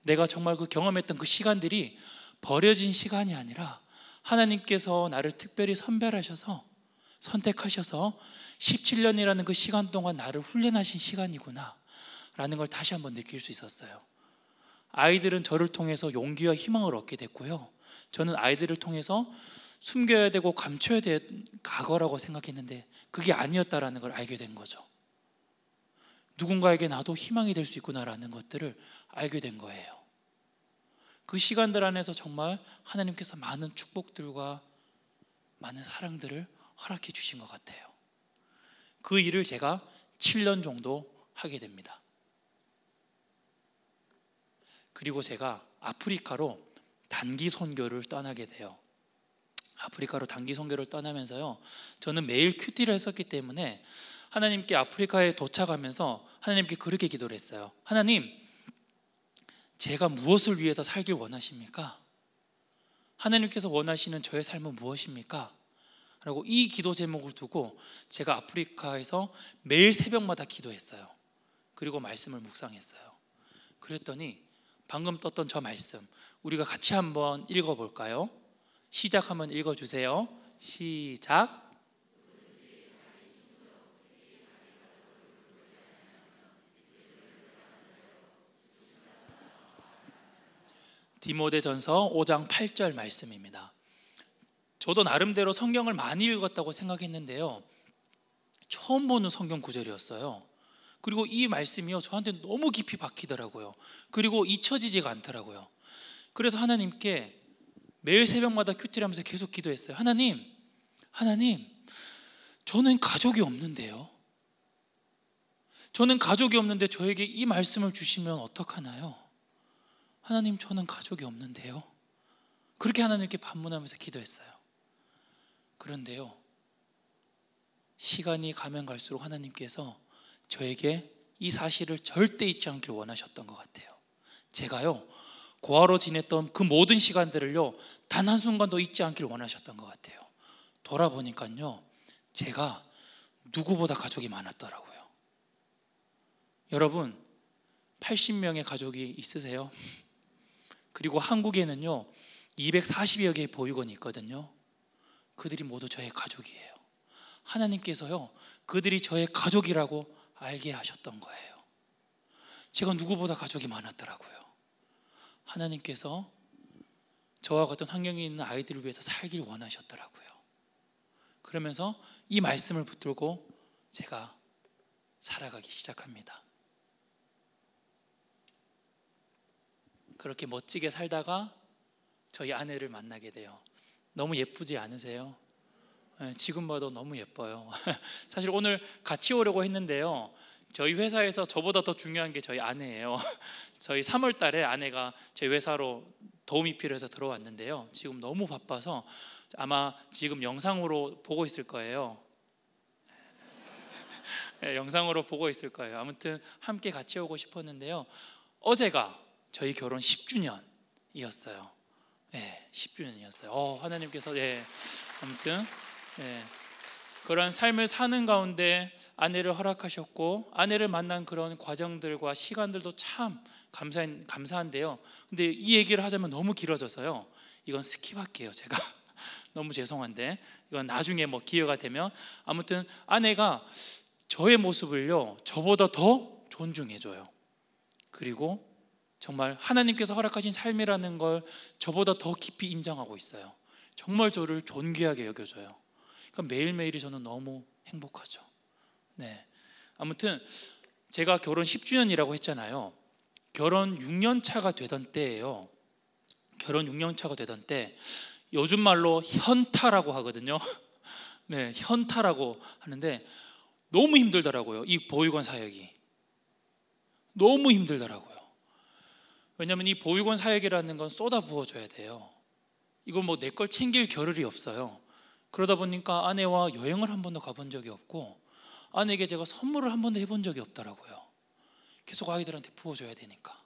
내가 정말 그 경험했던 그 시간들이 버려진 시간이 아니라 하나님께서 나를 특별히 선별하셔서 선택하셔서 17년이라는 그 시간 동안 나를 훈련하신 시간이구나 라는 걸 다시 한번 느낄 수 있었어요. 아이들은 저를 통해서 용기와 희망을 얻게 됐고요, 저는 아이들을 통해서 숨겨야 되고 감춰야 될 과거라고 생각했는데 그게 아니었다라는 걸 알게 된 거죠. 누군가에게 나도 희망이 될 수 있구나라는 것들을 알게 된 거예요. 그 시간들 안에서 정말 하나님께서 많은 축복들과 많은 사랑들을 허락해 주신 것 같아요. 그 일을 제가 7년 정도 하게 됩니다. 그리고 제가 아프리카로 단기 선교를 떠나게 돼요. 아프리카로 단기 선교를 떠나면서요, 저는 매일 큐티를 했었기 때문에 하나님께 아프리카에 도착하면서 하나님께 그렇게 기도를 했어요. 하나님, 제가 무엇을 위해서 살길 원하십니까? 하나님께서 원하시는 저의 삶은 무엇입니까? 라고 이 기도 제목을 두고 제가 아프리카에서 매일 새벽마다 기도했어요. 그리고 말씀을 묵상했어요. 그랬더니 방금 떴던 저 말씀 우리가 같이 한번 읽어볼까요? 시작하면 읽어주세요. 시작. 디모데전서 5장 8절 말씀입니다. 저도 나름대로 성경을 많이 읽었다고 생각했는데요, 처음 보는 성경 구절이었어요. 그리고 이 말씀이요 저한테 너무 깊이 박히더라고요. 그리고 잊혀지지가 않더라고요. 그래서 하나님께 매일 새벽마다 큐티하면서 계속 기도했어요. 하나님, 저는 가족이 없는데요. 저는 가족이 없는데 저에게 이 말씀을 주시면 어떡하나요? 하나님, 저는 가족이 없는데요. 그렇게 하나님께 반문하면서 기도했어요. 그런데요, 시간이 가면 갈수록 하나님께서 저에게 이 사실을 절대 잊지 않길 원하셨던 것 같아요. 제가요 고아로 지냈던 그 모든 시간들을요 단 한순간도 잊지 않길 원하셨던 것 같아요. 돌아보니까요 제가 누구보다 가족이 많았더라고요. 여러분 80명의 가족이 있으세요? 그리고 한국에는요 240여 개의 보육원이 있거든요. 그들이 모두 저의 가족이에요. 하나님께서요 그들이 저의 가족이라고 알게 하셨던 거예요. 제가 누구보다 가족이 많았더라고요. 하나님께서 저와 같은 환경에 있는 아이들을 위해서 살길 원하셨더라고요. 그러면서 이 말씀을 붙들고 제가 살아가기 시작합니다. 그렇게 멋지게 살다가 저희 아내를 만나게 돼요. 너무 예쁘지 않으세요? 지금 봐도 너무 예뻐요. 사실 오늘 같이 오려고 했는데요, 저희 회사에서 저보다 더 중요한 게 저희 아내예요. 저희 3월 달에 아내가 저희 회사로 도움이 필요해서 들어왔는데요, 지금 너무 바빠서 아마 지금 영상으로 보고 있을 거예요. 네, 영상으로 보고 있을 거예요. 아무튼 함께 같이 오고 싶었는데요, 어제가 저희 결혼 10주년이었어요. 네, 10주년이었어요. 하나님께서 아무튼 그러한 삶을 사는 가운데 아내를 허락하셨고, 아내를 만난 그런 과정들과 시간들도 참 감사한데요. 근데 이 얘기를 하자면 너무 길어져서요, 이건 스킵할게요. 제가 너무 죄송한데 이건 나중에 뭐 기회가 되면. 아무튼 아내가 저의 모습을요 저보다 더 존중해줘요. 그리고 정말 하나님께서 허락하신 삶이라는 걸 저보다 더 깊이 인정하고 있어요. 정말 저를 존귀하게 여겨줘요. 그러니까 매일매일이 저는 너무 행복하죠. 네. 아무튼 제가 결혼 10주년이라고 했잖아요. 결혼 6년 차가 되던 때예요. 결혼 6년 차가 되던 때, 요즘 말로 현타라고 하거든요. 네, 현타라고 하는데 너무 힘들더라고요. 이 보육원 사역이 너무 힘들더라고요. 왜냐하면 이 보육원 사역이라는 건 쏟아 부어줘야 돼요. 이걸 뭐 내 걸 챙길 겨를이 없어요. 그러다 보니까 아내와 여행을 한 번도 가본 적이 없고, 아내에게 제가 선물을 한 번도 해본 적이 없더라고요. 계속 아이들한테 부어줘야 되니까.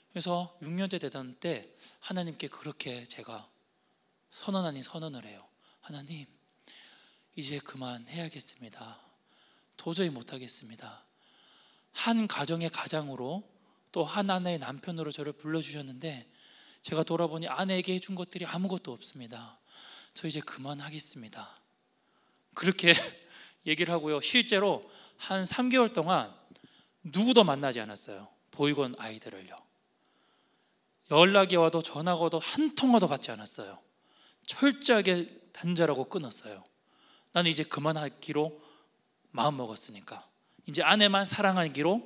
그래서 6년째 되던 때 하나님께 그렇게 제가 선언 아닌 선언을 해요. 하나님, 이제 그만해야겠습니다. 도저히 못하겠습니다. 한 가정의 가장으로, 또 한 아내의 남편으로 저를 불러주셨는데 제가 돌아보니 아내에게 해준 것들이 아무것도 없습니다. 저 이제 그만하겠습니다. 그렇게 얘기를 하고요, 실제로 한 3개월 동안 누구도 만나지 않았어요. 보육원 아이들을요. 연락이 와도 전화가 와도 한 통화도 받지 않았어요. 철저하게 단절하고 끊었어요. 나는 이제 그만하기로 마음먹었으니까, 이제 아내만 사랑하기로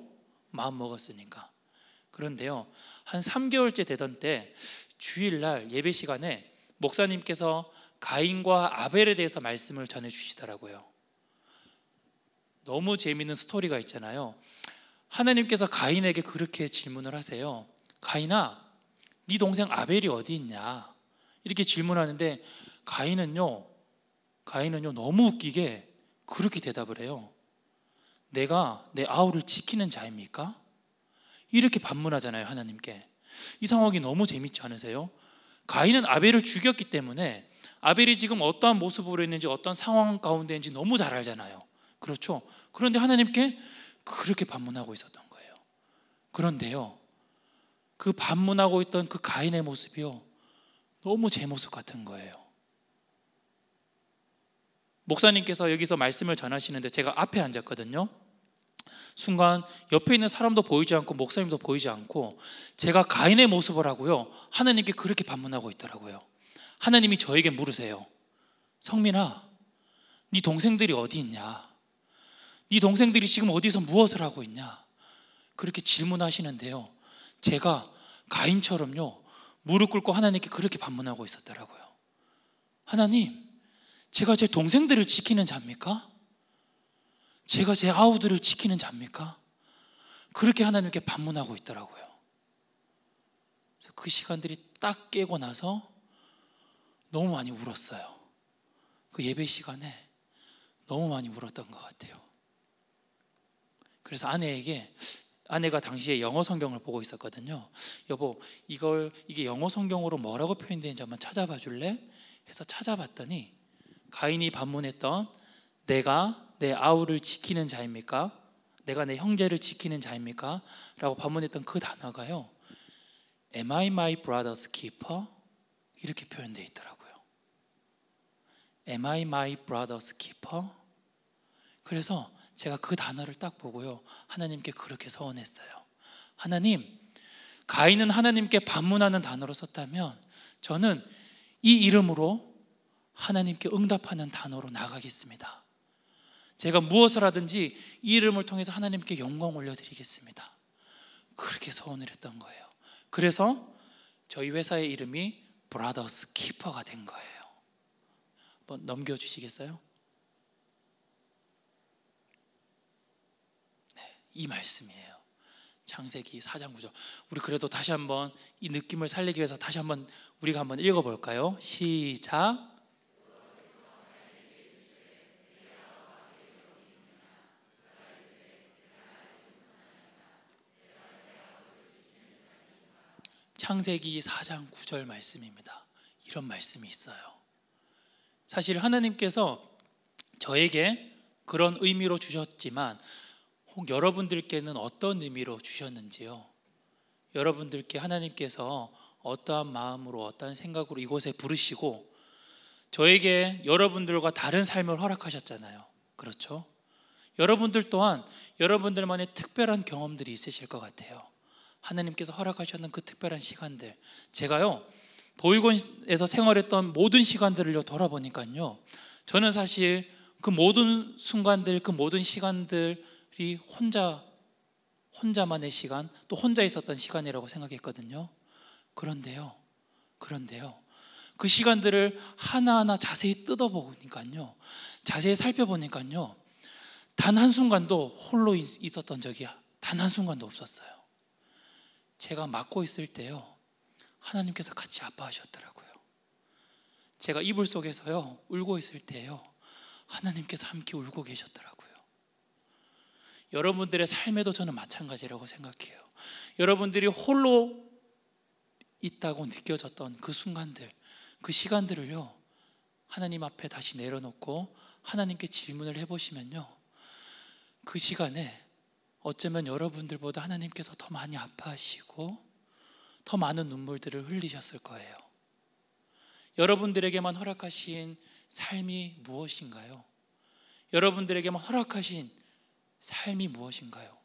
마음먹었으니까. 그런데요, 한 3개월째 되던 때 주일날 예배 시간에 목사님께서 가인과 아벨에 대해서 말씀을 전해주시더라고요. 너무 재미있는 스토리가 있잖아요. 하나님께서 가인에게 그렇게 질문을 하세요. 가인아, 네 동생 아벨이 어디 있냐? 이렇게 질문하는데 가인은요 너무 웃기게 그렇게 대답을 해요. 내가 내 아우를 지키는 자입니까? 이렇게 반문하잖아요, 하나님께. 이 상황이 너무 재밌지 않으세요? 가인은 아벨을 죽였기 때문에 아벨이 지금 어떠한 모습으로 있는지 어떤 상황 가운데 있는지 너무 잘 알잖아요. 그렇죠? 그런데 하나님께 그렇게 반문하고 있었던 거예요. 그런데요, 그 반문하고 있던 그 가인의 모습이요, 너무 제 모습 같은 거예요. 목사님께서 여기서 말씀을 전하시는데 제가 앞에 앉았거든요. 순간 옆에 있는 사람도 보이지 않고 목사님도 보이지 않고 제가 가인의 모습을 하고요, 하나님께 그렇게 반문하고 있더라고요. 하나님이 저에게 물으세요. 성민아, 네 동생들이 어디 있냐? 네 동생들이 지금 어디서 무엇을 하고 있냐? 그렇게 질문하시는데요, 제가 가인처럼요 무릎 꿇고 하나님께 그렇게 반문하고 있었더라고요. 하나님, 제가 제 동생들을 지키는 자입니까? 제가 제 아우들을 지키는 자입니까? 그렇게 하나님께 반문하고 있더라고요. 그래서 그 시간들이 딱 깨고 나서 너무 많이 울었어요. 그 예배 시간에 너무 많이 울었던 것 같아요. 그래서 아내가 당시에 영어 성경을 보고 있었거든요. 여보, 이게 영어 성경으로 뭐라고 표현되는지 한번 찾아봐 줄래? 해서 찾아봤더니 가인이 반문했던 내가 내 아우를 지키는 자입니까? 내가 내 형제를 지키는 자입니까? 라고 반문했던 그 단어가요, Am I my brother's keeper? 이렇게 표현되어 있더라고요. Am I my brother's keeper? 그래서 제가 그 단어를 딱 보고요, 하나님께 그렇게 서원했어요. 하나님, 가인은 하나님께 반문하는 단어로 썼다면 저는 이 이름으로 하나님께 응답하는 단어로 나가겠습니다. 제가 무엇을 하든지 이 이름을 통해서 하나님께 영광 올려드리겠습니다. 그렇게 서원을 했던 거예요. 그래서 저희 회사의 이름이 브라더스 키퍼가 된 거예요. 한번 넘겨주시겠어요? 네, 이 말씀이에요. 창세기 4장 9절. 우리 그래도 다시 한번 이 느낌을 살리기 위해서 다시 한번 우리가 한번 읽어볼까요? 시작. 창세기 4장 9절 말씀입니다. 이런 말씀이 있어요. 사실 하나님께서 저에게 그런 의미로 주셨지만 혹 여러분들께는 어떤 의미로 주셨는지요? 여러분들께 하나님께서 어떠한 마음으로 어떠한 생각으로 이곳에 부르시고 저에게 여러분들과 다른 삶을 허락하셨잖아요. 그렇죠? 여러분들 또한 여러분들만의 특별한 경험들이 있으실 것 같아요. 하나님께서 허락하셨는 그 특별한 시간들, 제가요 보육원에서 생활했던 모든 시간들을 돌아보니까요, 저는 사실 그 모든 순간들, 그 모든 시간들이 혼자만의 시간, 또 혼자 있었던 시간이라고 생각했거든요. 그런데요 그 시간들을 하나하나 자세히 뜯어보니까요, 자세히 살펴보니까요, 단 한순간도 홀로 있었던 적이 단 한순간도 없었어요. 제가 맡고 있을 때요, 하나님께서 같이 아파하셨더라고요. 제가 이불 속에서요 울고 있을 때요, 하나님께서 함께 울고 계셨더라고요. 여러분들의 삶에도 저는 마찬가지라고 생각해요. 여러분들이 홀로 있다고 느껴졌던 그 순간들, 그 시간들을요, 하나님 앞에 다시 내려놓고 하나님께 질문을 해보시면요, 그 시간에 어쩌면 여러분들보다 하나님께서 더 많이 아파하시고 더 많은 눈물들을 흘리셨을 거예요. 여러분들에게만 허락하신 삶이 무엇인가요? 여러분들에게만 허락하신 삶이 무엇인가요?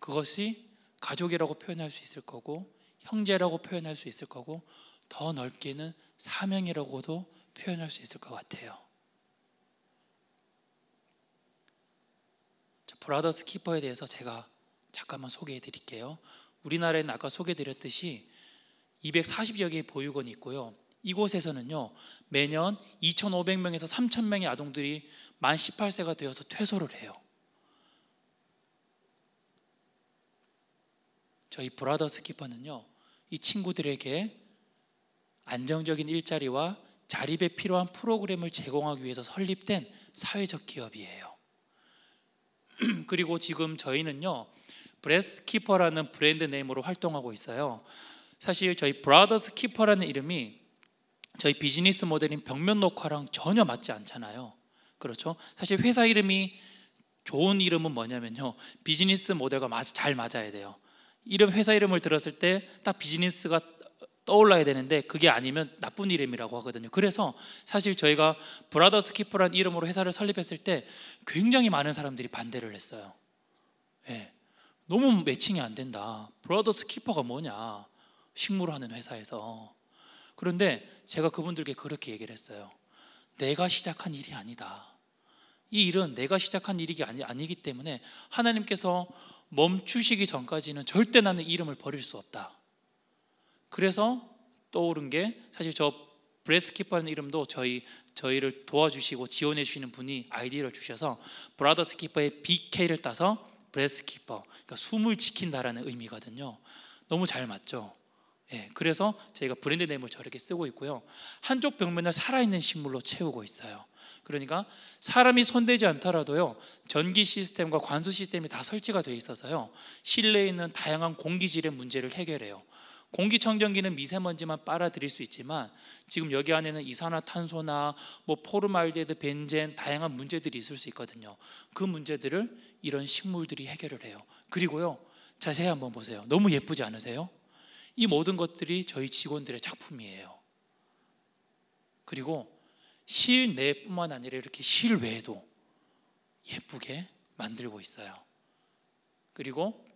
그것이 가족이라고 표현할 수 있을 거고, 형제라고 표현할 수 있을 거고, 더 넓게는 사명이라고도 표현할 수 있을 것 같아요. 브라더스 키퍼에 대해서 제가 잠깐만 소개해 드릴게요. 우리나라에는 아까 소개해 드렸듯이 240여 개의 보육원이 있고요, 이곳에서는요 매년 2,500명에서 3,000명의 아동들이 만 18세가 되어서 퇴소를 해요. 저희 브라더스 키퍼는요 이 친구들에게 안정적인 일자리와 자립에 필요한 프로그램을 제공하기 위해서 설립된 사회적 기업이에요. 그리고 지금 저희는요 브레스키퍼라는 브랜드 네임으로 활동하고 있어요. 사실 저희 브라더스 키퍼라는 이름이 저희 비즈니스 모델인 벽면 녹화랑 전혀 맞지 않잖아요. 그렇죠? 사실 회사 이름이 좋은 이름은 뭐냐면요, 비즈니스 모델과 잘 맞아야 돼요. 회사 이름을 들었을 때 딱 비즈니스가 떠올라야 되는데 그게 아니면 나쁜 이름이라고 하거든요. 그래서 사실 저희가 브라더스 키퍼라는 이름으로 회사를 설립했을 때 굉장히 많은 사람들이 반대를 했어요. 예, 너무 매칭이 안 된다. 브라더스 키퍼가 뭐냐, 식무를 하는 회사에서. 그런데 제가 그분들께 그렇게 얘기를 했어요. 내가 시작한 일이 아니다. 이 일은 내가 시작한 일이 아니기 때문에 하나님께서 멈추시기 전까지는 절대 나는 이름을 버릴 수 없다. 그래서 떠오른 게, 사실 저 브레스키퍼라는 이름도 저희를 도와주시고 지원해 주시는 분이 아이디어를 주셔서 브라더스 키퍼의 BK를 따서 브레스키퍼, 그러니까 숨을 지킨다라는 의미거든요. 너무 잘 맞죠? 예, 그래서 저희가 브랜드 네임을 저렇게 쓰고 있고요. 한쪽 벽면을 살아있는 식물로 채우고 있어요. 그러니까 사람이 손대지 않더라도요, 전기 시스템과 관수 시스템이 다 설치가 되어 있어서요, 실내에 있는 다양한 공기질의 문제를 해결해요. 공기청정기는 미세먼지만 빨아들일 수 있지만 지금 여기 안에는 이산화탄소나 포르말데히드, 벤젠, 다양한 문제들이 있을 수 있거든요. 그 문제들을 이런 식물들이 해결을 해요. 그리고요, 자세히 한번 보세요. 너무 예쁘지 않으세요? 이 모든 것들이 저희 직원들의 작품이에요. 그리고 실내뿐만 아니라 이렇게 실외에도 예쁘게 만들고 있어요. 그리고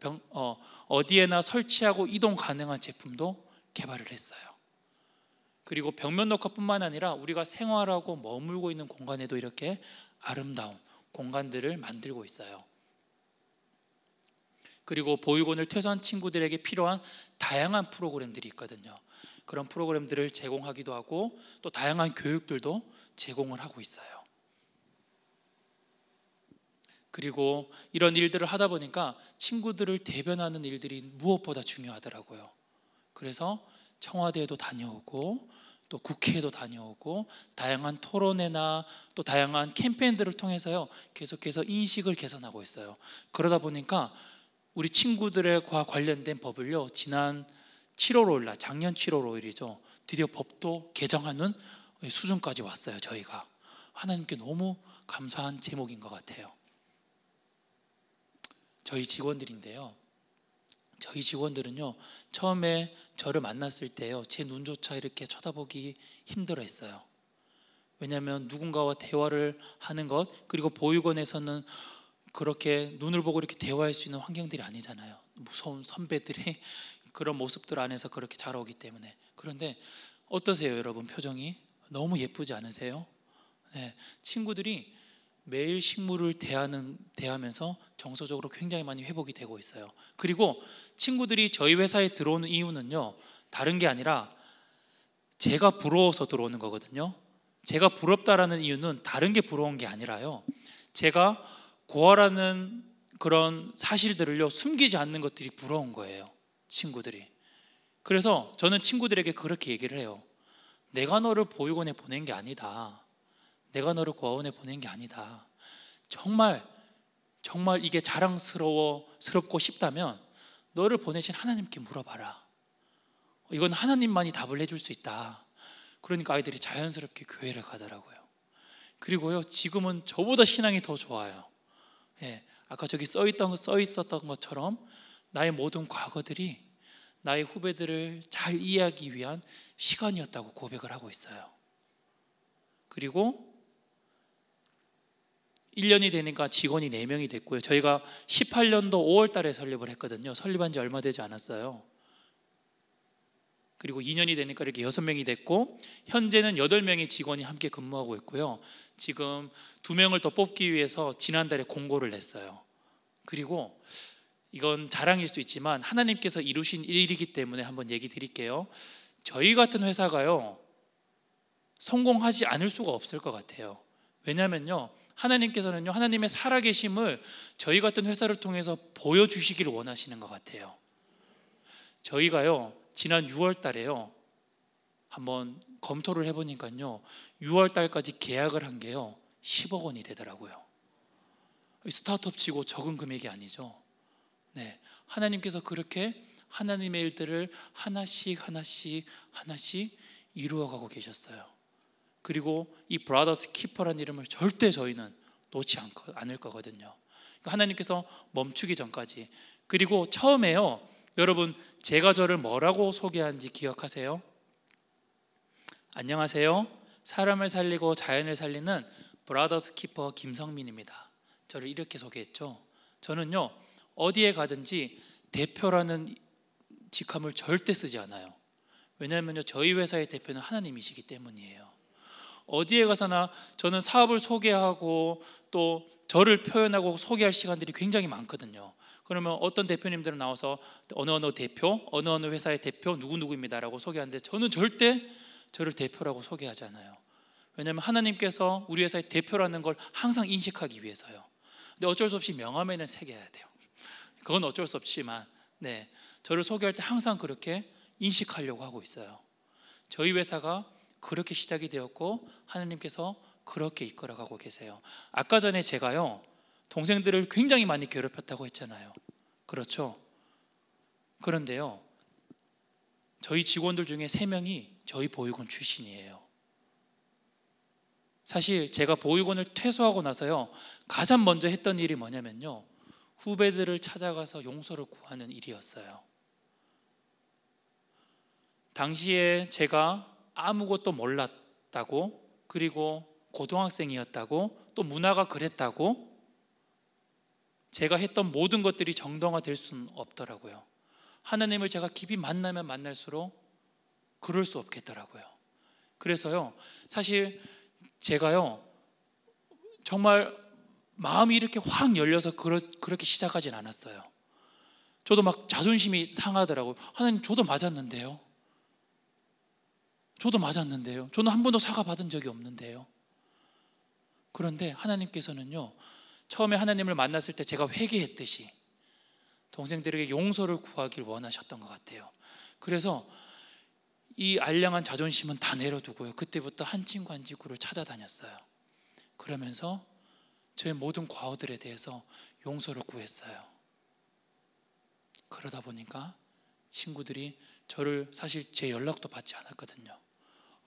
어디에나 설치하고 이동 가능한 제품도 개발을 했어요. 그리고 벽면 녹화뿐만 아니라 우리가 생활하고 머물고 있는 공간에도 이렇게 아름다운 공간들을 만들고 있어요. 그리고 보육원을 퇴소한 친구들에게 필요한 다양한 프로그램들이 있거든요. 그런 프로그램들을 제공하기도 하고 또 다양한 교육들도 제공을 하고 있어요. 그리고 이런 일들을 하다 보니까 친구들을 대변하는 일들이 무엇보다 중요하더라고요. 그래서 청와대에도 다녀오고 또 국회에도 다녀오고 다양한 토론회나 또 다양한 캠페인들을 통해서요, 계속해서 인식을 개선하고 있어요. 그러다 보니까 우리 친구들과 관련된 법을요, 지난 7월 5일 날, 작년 7월 5일이죠, 드디어 법도 개정하는 수준까지 왔어요. 저희가 하나님께 너무 감사한 제목인 것 같아요. 저희 직원들인데요, 저희 직원들은요, 처음에 저를 만났을 때요, 제 눈조차 이렇게 쳐다보기 힘들어했어요. 왜냐하면 누군가와 대화를 하는 것, 그리고 보육원에서는 그렇게 눈을 보고 이렇게 대화할 수 있는 환경들이 아니잖아요. 무서운 선배들이 그런 모습들 안에서 그렇게 자라오기 때문에. 그런데 어떠세요, 여러분? 표정이 너무 예쁘지 않으세요? 네, 친구들이 매일 식물을 대하면서 정서적으로 굉장히 많이 회복이 되고 있어요. 그리고 친구들이 저희 회사에 들어오는 이유는요, 다른 게 아니라 제가 부러워서 들어오는 거거든요. 제가 부럽다라는 이유는 다른 게 부러운 게 아니라요, 제가 고아라는 그런 사실들을요, 숨기지 않는 것들이 부러운 거예요, 친구들이. 그래서 저는 친구들에게 그렇게 얘기를 해요. 내가 너를 보육원에 보낸 게 아니다. 내가 너를 고아원에 보낸 게 아니다. 정말 이게 자랑스럽고 싶다면 너를 보내신 하나님께 물어봐라. 이건 하나님만이 답을 해줄 수 있다. 그러니까 아이들이 자연스럽게 교회를 가더라고요. 그리고요, 지금은 저보다 신앙이 더 좋아요. 예, 아까 저기 써 있었던 것처럼 나의 모든 과거들이 나의 후배들을 잘 이해하기 위한 시간이었다고 고백을 하고 있어요. 그리고 1년이 되니까 직원이 4명이 됐고요. 저희가 18년도 5월 달에 설립을 했거든요. 설립한 지 얼마 되지 않았어요. 그리고 2년이 되니까 이렇게 6명이 됐고, 현재는 8명의 직원이 함께 근무하고 있고요. 지금 2명을 더 뽑기 위해서 지난달에 공고를 냈어요. 그리고 이건 자랑일 수 있지만 하나님께서 이루신 일이기 때문에 한번 얘기 드릴게요. 저희 같은 회사가요, 성공하지 않을 수가 없을 것 같아요. 왜냐면요, 하나님께서는요, 하나님의 살아계심을 저희 같은 회사를 통해서 보여주시기를 원하시는 것 같아요. 저희가요, 지난 6월 달에요, 한번 검토를 해보니까요, 6월 달까지 계약을 한 게요, 10억 원이 되더라고요. 스타트업 치고 적은 금액이 아니죠. 네, 하나님께서 그렇게 하나님의 일들을 하나씩 하나씩 하나씩 이루어가고 계셨어요. 그리고 이 브라더스 키퍼라는 이름을 절대 저희는 놓지 않을 거거든요. 그러니까 하나님께서 멈추기 전까지. 그리고 처음에요, 여러분 제가 저를 뭐라고 소개한지 기억하세요? 안녕하세요, 사람을 살리고 자연을 살리는 브라더스 키퍼 김성민입니다. 저를 이렇게 소개했죠. 저는요, 어디에 가든지 대표라는 직함을 절대 쓰지 않아요. 왜냐하면요, 저희 회사의 대표는 하나님이시기 때문이에요. 어디에 가서나 저는 사업을 소개하고 또 저를 표현하고 소개할 시간들이 굉장히 많거든요. 그러면 어떤 대표님들은 나와서 어느 대표, 어느 회사의 대표 누구누구입니다라고 소개하는데 저는 절대 저를 대표라고 소개하지 않아요. 왜냐하면 하나님께서 우리 회사의 대표라는 걸 항상 인식하기 위해서요. 근데 어쩔 수 없이 명함에는 새겨야 돼요. 그건 어쩔 수 없지만 저를 소개할 때 항상 그렇게 인식하려고 하고 있어요. 저희 회사가 그렇게 시작이 되었고 하나님께서 그렇게 이끌어가고 계세요. 아까 전에 제가요, 동생들을 굉장히 많이 괴롭혔다고 했잖아요. 그렇죠? 그런데요, 저희 직원들 중에 3명이 저희 보육원 출신이에요. 사실 제가 보육원을 퇴소하고 나서요, 가장 먼저 했던 일이 뭐냐면요, 후배들을 찾아가서 용서를 구하는 일이었어요. 당시에 제가 아무것도 몰랐다고, 그리고 고등학생이었다고, 또 문화가 그랬다고 제가 했던 모든 것들이 정당화될 수는 없더라고요. 하나님을 제가 깊이 만나면 만날수록 그럴 수 없겠더라고요. 그래서요, 사실 제가요, 정말 마음이 이렇게 확 열려서 그렇게 시작하진 않았어요. 저도 막 자존심이 상하더라고요. 하나님, 저도 맞았는데요. 저는 한 번도 사과 받은 적이 없는데요. 그런데 하나님께서는요, 처음에 하나님을 만났을 때 제가 회개했듯이 동생들에게 용서를 구하길 원하셨던 것 같아요. 그래서 이 알량한 자존심은 다 내려두고요, 그때부터 한 친구 한 친구를 찾아다녔어요. 그러면서 저의 모든 과오들에 대해서 용서를 구했어요. 그러다 보니까 친구들이 저를, 사실 제 연락도 받지 않았거든요.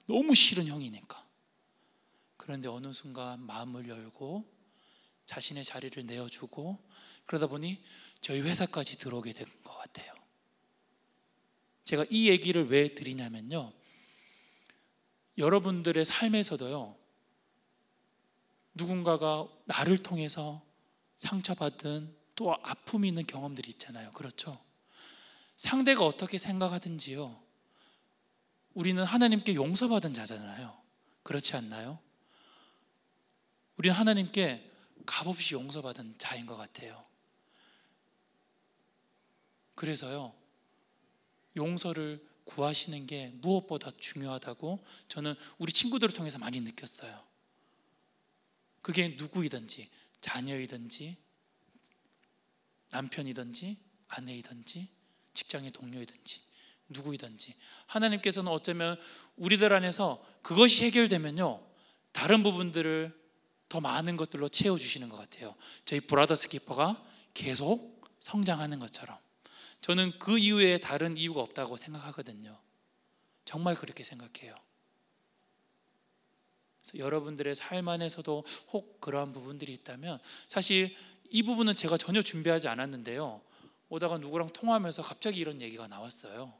너무 싫은 형이니까. 그런데 어느 순간 마음을 열고 자신의 자리를 내어주고, 그러다 보니 저희 회사까지 들어오게 된 것 같아요. 제가 이 얘기를 왜 드리냐면요, 여러분들의 삶에서도요, 누군가가 나를 통해서 상처받은 또 아픔이 있는 경험들이 있잖아요. 그렇죠? 상대가 어떻게 생각하든지요, 우리는 하나님께 용서받은 자잖아요. 그렇지 않나요? 우리는 하나님께 값없이 용서받은 자인 것 같아요. 그래서요, 용서를 구하시는 게 무엇보다 중요하다고 저는 우리 친구들을 통해서 많이 느꼈어요. 그게 누구이든지, 자녀이든지 남편이든지 아내이든지 직장의 동료이든지 누구이든지, 하나님께서는 어쩌면 우리들 안에서 그것이 해결되면요, 다른 부분들을 더 많은 것들로 채워주시는 것 같아요. 저희 브라더스 키퍼가 계속 성장하는 것처럼 저는 그 이후에 다른 이유가 없다고 생각하거든요. 정말 그렇게 생각해요. 그래서 여러분들의 삶 안에서도 혹 그러한 부분들이 있다면, 사실 이 부분은 제가 전혀 준비하지 않았는데요, 오다가 누구랑 통화하면서 갑자기 이런 얘기가 나왔어요.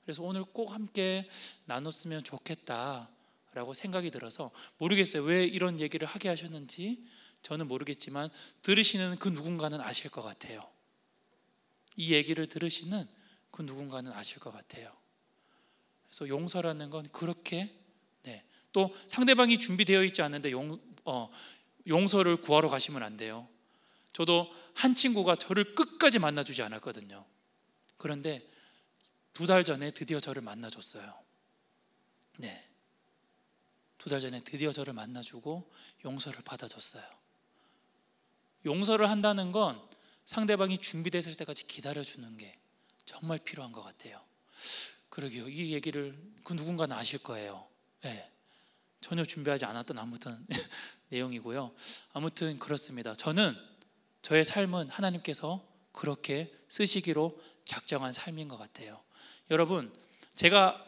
그래서 오늘 꼭 함께 나눴으면 좋겠다라고 생각이 들어서, 모르겠어요, 왜 이런 얘기를 하게 하셨는지 저는 모르겠지만 들으시는 그 누군가는 아실 것 같아요. 이 얘기를 들으시는 그 누군가는 아실 것 같아요. 그래서 용서라는 건 그렇게, 또 상대방이 준비되어 있지 않은데 용서를 구하러 가시면 안 돼요. 저도 한 친구가 저를 끝까지 만나주지 않았거든요. 그런데 2달 전에 드디어 저를 만나줬어요. 2달 전에 드디어 저를 만나주고 용서를 받아줬어요. 용서를 한다는 건 상대방이 준비됐을 때까지 기다려주는 게 정말 필요한 것 같아요. 그러게요, 이 얘기를 그 누군가는 아실 거예요. 전혀 준비하지 않았던 아무튼 내용이고요. 아무튼 그렇습니다. 저는 저의 삶은 하나님께서 그렇게 쓰시기로 작정한 삶인 것 같아요. 여러분, 제가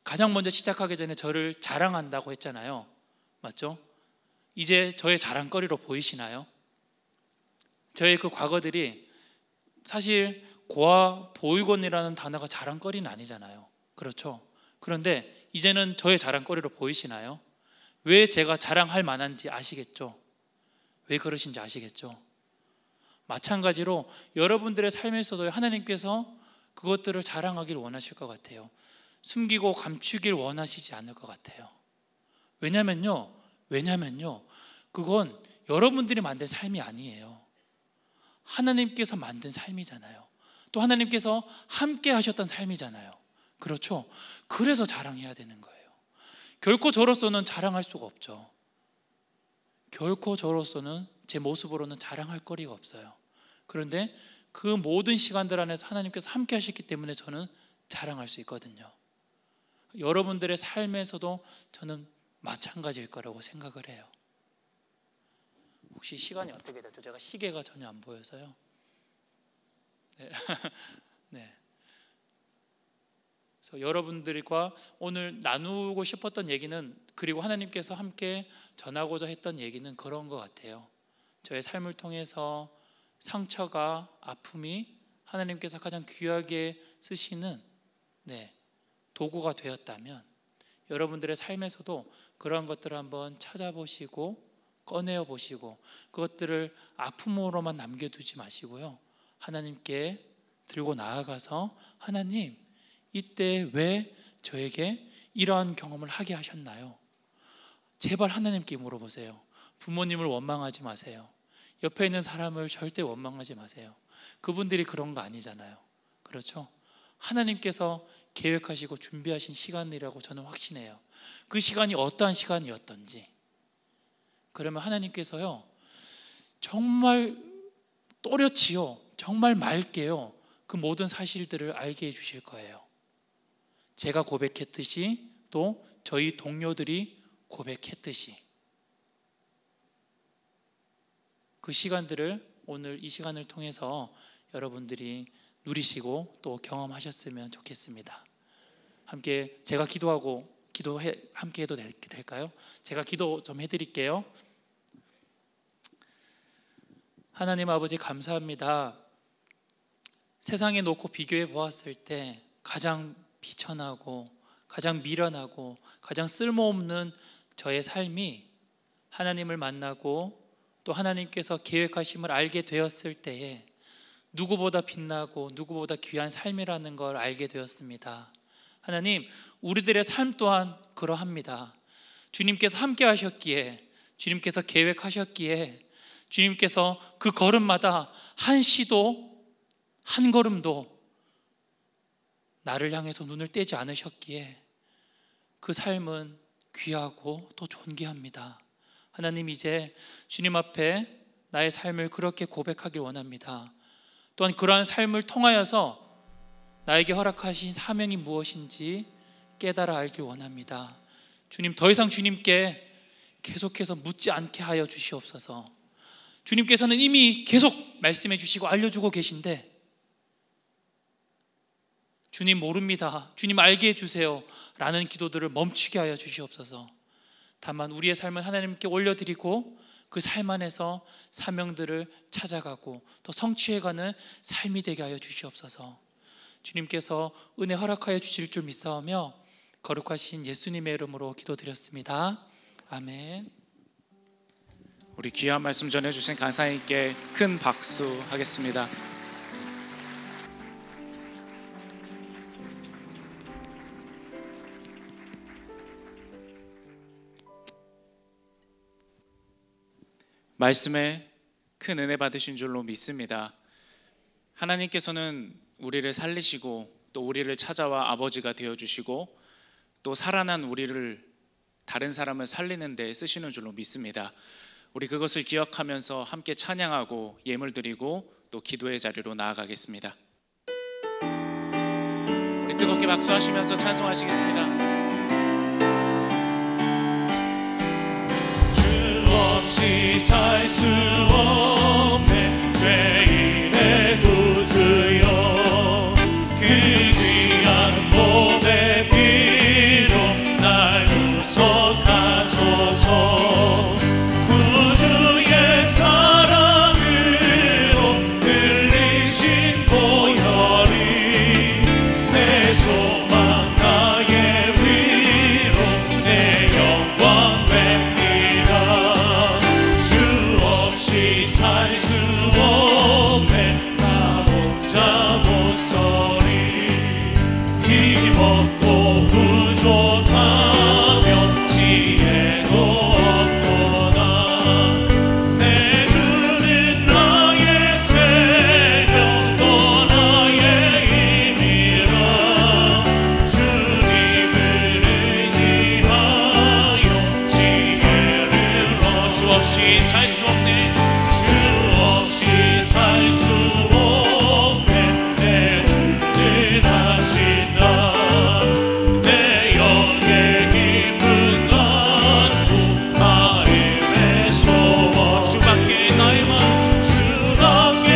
가장 먼저 시작하기 전에 저를 자랑한다고 했잖아요. 맞죠? 이제 저의 자랑거리로 보이시나요? 저의 그 과거들이 사실 고아 보육원이라는 단어가 자랑거리는 아니잖아요. 그렇죠? 그런데 이제는 저의 자랑거리로 보이시나요? 왜 제가 자랑할 만한지 아시겠죠? 왜 그러신지 아시겠죠? 마찬가지로 여러분들의 삶에서도 하나님께서 그것들을 자랑하길 원하실 것 같아요. 숨기고 감추길 원하시지 않을 것 같아요. 왜냐면요, 그건 여러분들이 만든 삶이 아니에요. 하나님께서 만든 삶이잖아요. 또 하나님께서 함께 하셨던 삶이잖아요. 그렇죠? 그래서 자랑해야 되는 거예요. 결코 저로서는 자랑할 수가 없죠. 결코 저로서는 제 모습으로는 자랑할 거리가 없어요. 그런데 그 모든 시간들 안에서 하나님께서 함께 하셨기 때문에 저는 자랑할 수 있거든요. 여러분들의 삶에서도 저는 마찬가지일 거라고 생각을 해요. 혹시 시간이 어떻게 되죠? 제가 시계가 전혀 안 보여서요. 네. 네. 그래서 여러분들과 오늘 나누고 싶었던 얘기는, 그리고 하나님께서 함께 전하고자 했던 얘기는 그런 것 같아요. 저의 삶을 통해서 상처가, 아픔이 하나님께서 가장 귀하게 쓰시는 도구가 되었다면 여러분들의 삶에서도 그러한 것들을 한번 찾아보시고 꺼내어 보시고 그것들을 아픔으로만 남겨두지 마시고요, 하나님께 들고 나아가서 하나님, 이때 왜 저에게 이러한 경험을 하게 하셨나요? 제발 하나님께 물어보세요. 부모님을 원망하지 마세요. 옆에 있는 사람을 절대 원망하지 마세요. 그분들이 그런 거 아니잖아요. 그렇죠? 하나님께서 계획하시고 준비하신 시간이라고 저는 확신해요. 그 시간이 어떠한 시간이었던지, 그러면 하나님께서요 정말 또렷이요, 정말 맑게요 그 모든 사실들을 알게 해주실 거예요. 제가 고백했듯이, 또 저희 동료들이 고백했듯이 그 시간들을 오늘 이 시간을 통해서 여러분들이 누리시고 또 경험하셨으면 좋겠습니다. 함께 제가 함께 해도 될까요? 제가 기도 좀 해드릴게요. 하나님 아버지, 감사합니다. 세상에 놓고 비교해 보았을 때 가장 비천하고 가장 미련하고 가장 쓸모없는 저의 삶이 하나님을 만나고 또 하나님께서 계획하심을 알게 되었을 때에 누구보다 빛나고 누구보다 귀한 삶이라는 걸 알게 되었습니다. 하나님, 우리들의 삶 또한 그러합니다. 주님께서 함께 하셨기에, 주님께서 계획하셨기에, 주님께서 그 걸음마다 한 시도 한 걸음도 나를 향해서 눈을 떼지 않으셨기에 그 삶은 귀하고 또 존귀합니다. 하나님, 이제 주님 앞에 나의 삶을 그렇게 고백하길 원합니다. 또한 그러한 삶을 통하여서 나에게 허락하신 사명이 무엇인지 깨달아 알길 원합니다. 주님, 더 이상 주님께 계속해서 묻지 않게 하여 주시옵소서. 주님께서는 이미 계속 말씀해 주시고 알려주고 계신데, 주님 모릅니다, 주님 알게 해주세요 라는 기도들을 멈추게 하여 주시옵소서. 다만 우리의 삶을 하나님께 올려드리고 그 삶 안에서 사명들을 찾아가고 또 성취해가는 삶이 되게 하여 주시옵소서. 주님께서 은혜 허락하여 주실 줄 믿사오며 거룩하신 예수님의 이름으로 기도드렸습니다. 아멘. 우리 귀한 말씀 전해주신 강사님께 큰 박수 하겠습니다. 말씀에 큰 은혜 받으신 줄로 믿습니다. 하나님께서는 우리를 살리시고 또 우리를 찾아와 아버지가 되어주시고 또 살아난 우리를 다른 사람을 살리는 데 쓰시는 줄로 믿습니다. 우리 그것을 기억하면서 함께 찬양하고 예물 드리고 또 기도의 자리로 나아가겠습니다. 우리 뜨겁게 박수하시면서 찬송하시겠습니다. 살 수 없네 죄인의 구주여, 수 없네. 나 혼자 못 서리. 힘없고 부족하며 지혜도 없도다. 내 주는 나의 생명 또 나의 힘이라. 주님을 의지하여 지혜를 얻. 주 없이 살 수 없네. 주 없이 살 수 없네. 내 주는 하신다. 내 영의 깊은 간구 마음의 소원. 주밖에 나의 마음, 주밖에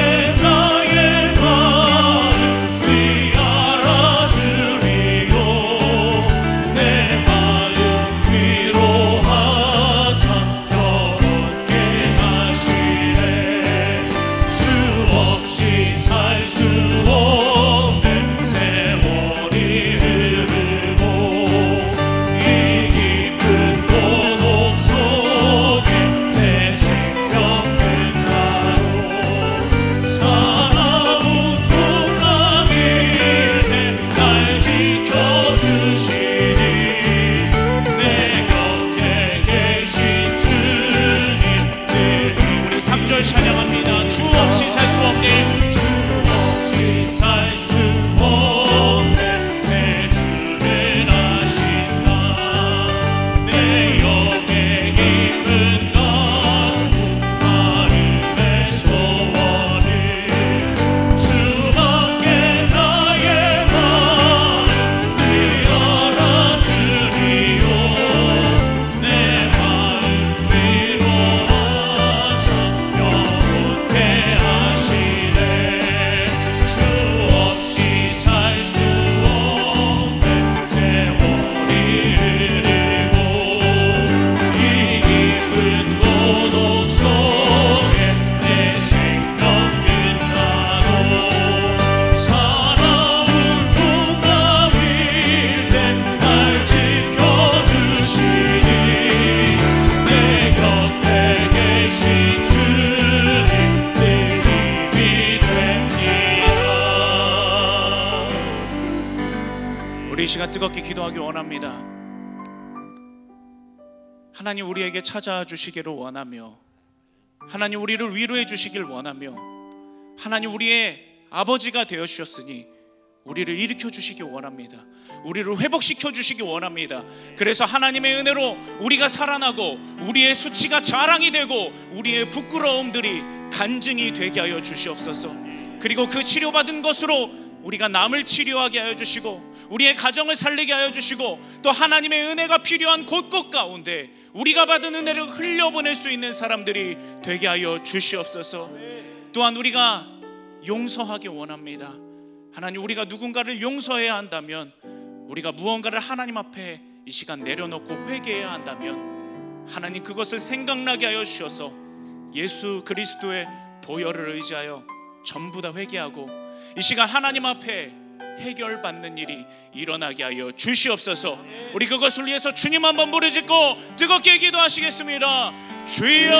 나의 마음 네 알아주리요. 내 마음 위로하사 영원케 하시네. 주 없이 살 수 없네. 세월이 흐르고 이 깊은 고독 속에 내 생명 끝나도 사나운 풍랑일 때 날 지켜주시니. 내 곁에 계신 주님 늘. 우리 3절 찬양합니다. 주 없이 살 수 없네. 주 없이 살 수 없네. 내 주는 하신다. 내 영의 깊은 간구 마음의 소원을. 주밖에 나의 마음 네 알아주리요. 내 마음 위로하사 영원케 하시네. 주 없이 살 수 없네. 세월이 흐르고 이 깊은 고독 속에 내 생명 끝나도 사나운 풍랑일 때 날 지켜주시니. 내 곁에 계신 주님 늘 힘이 됩니다. 우리 이 시간 뜨겁게 기도하기 원합니다. 하나님 우리에게 찾아와 주시기를 원하며, 하나님 우리를 위로해 주시길 원하며, 하나님 우리의 아버지가 되어 주셨으니 우리를 일으켜 주시기 원합니다. 우리를 회복시켜 주시기 원합니다. 그래서 하나님의 은혜로 우리가 살아나고 우리의 수치가 자랑이 되고 우리의 부끄러움들이 간증이 되게 하여 주시옵소서. 그리고 그 치료받은 것으로 우리가 남을 치료하게 하여 주시고 우리의 가정을 살리게 하여 주시고 또 하나님의 은혜가 필요한 곳곳 가운데 우리가 받은 은혜를 흘려보낼 수 있는 사람들이 되게 하여 주시옵소서. 또한 우리가 용서하기 원합니다. 하나님 우리가 누군가를 용서해야 한다면, 우리가 무언가를 하나님 앞에 이 시간 내려놓고 회개해야 한다면 하나님 그것을 생각나게 하여 주셔서 예수 그리스도의 보혈을 의지하여 전부 다 회개하고 이 시간 하나님 앞에 해결받는 일이 일어나게 하여 주시옵소서. 우리 그것을 위해서 주님 한번 부르짖고 뜨겁게 기도하시겠습니다. 주여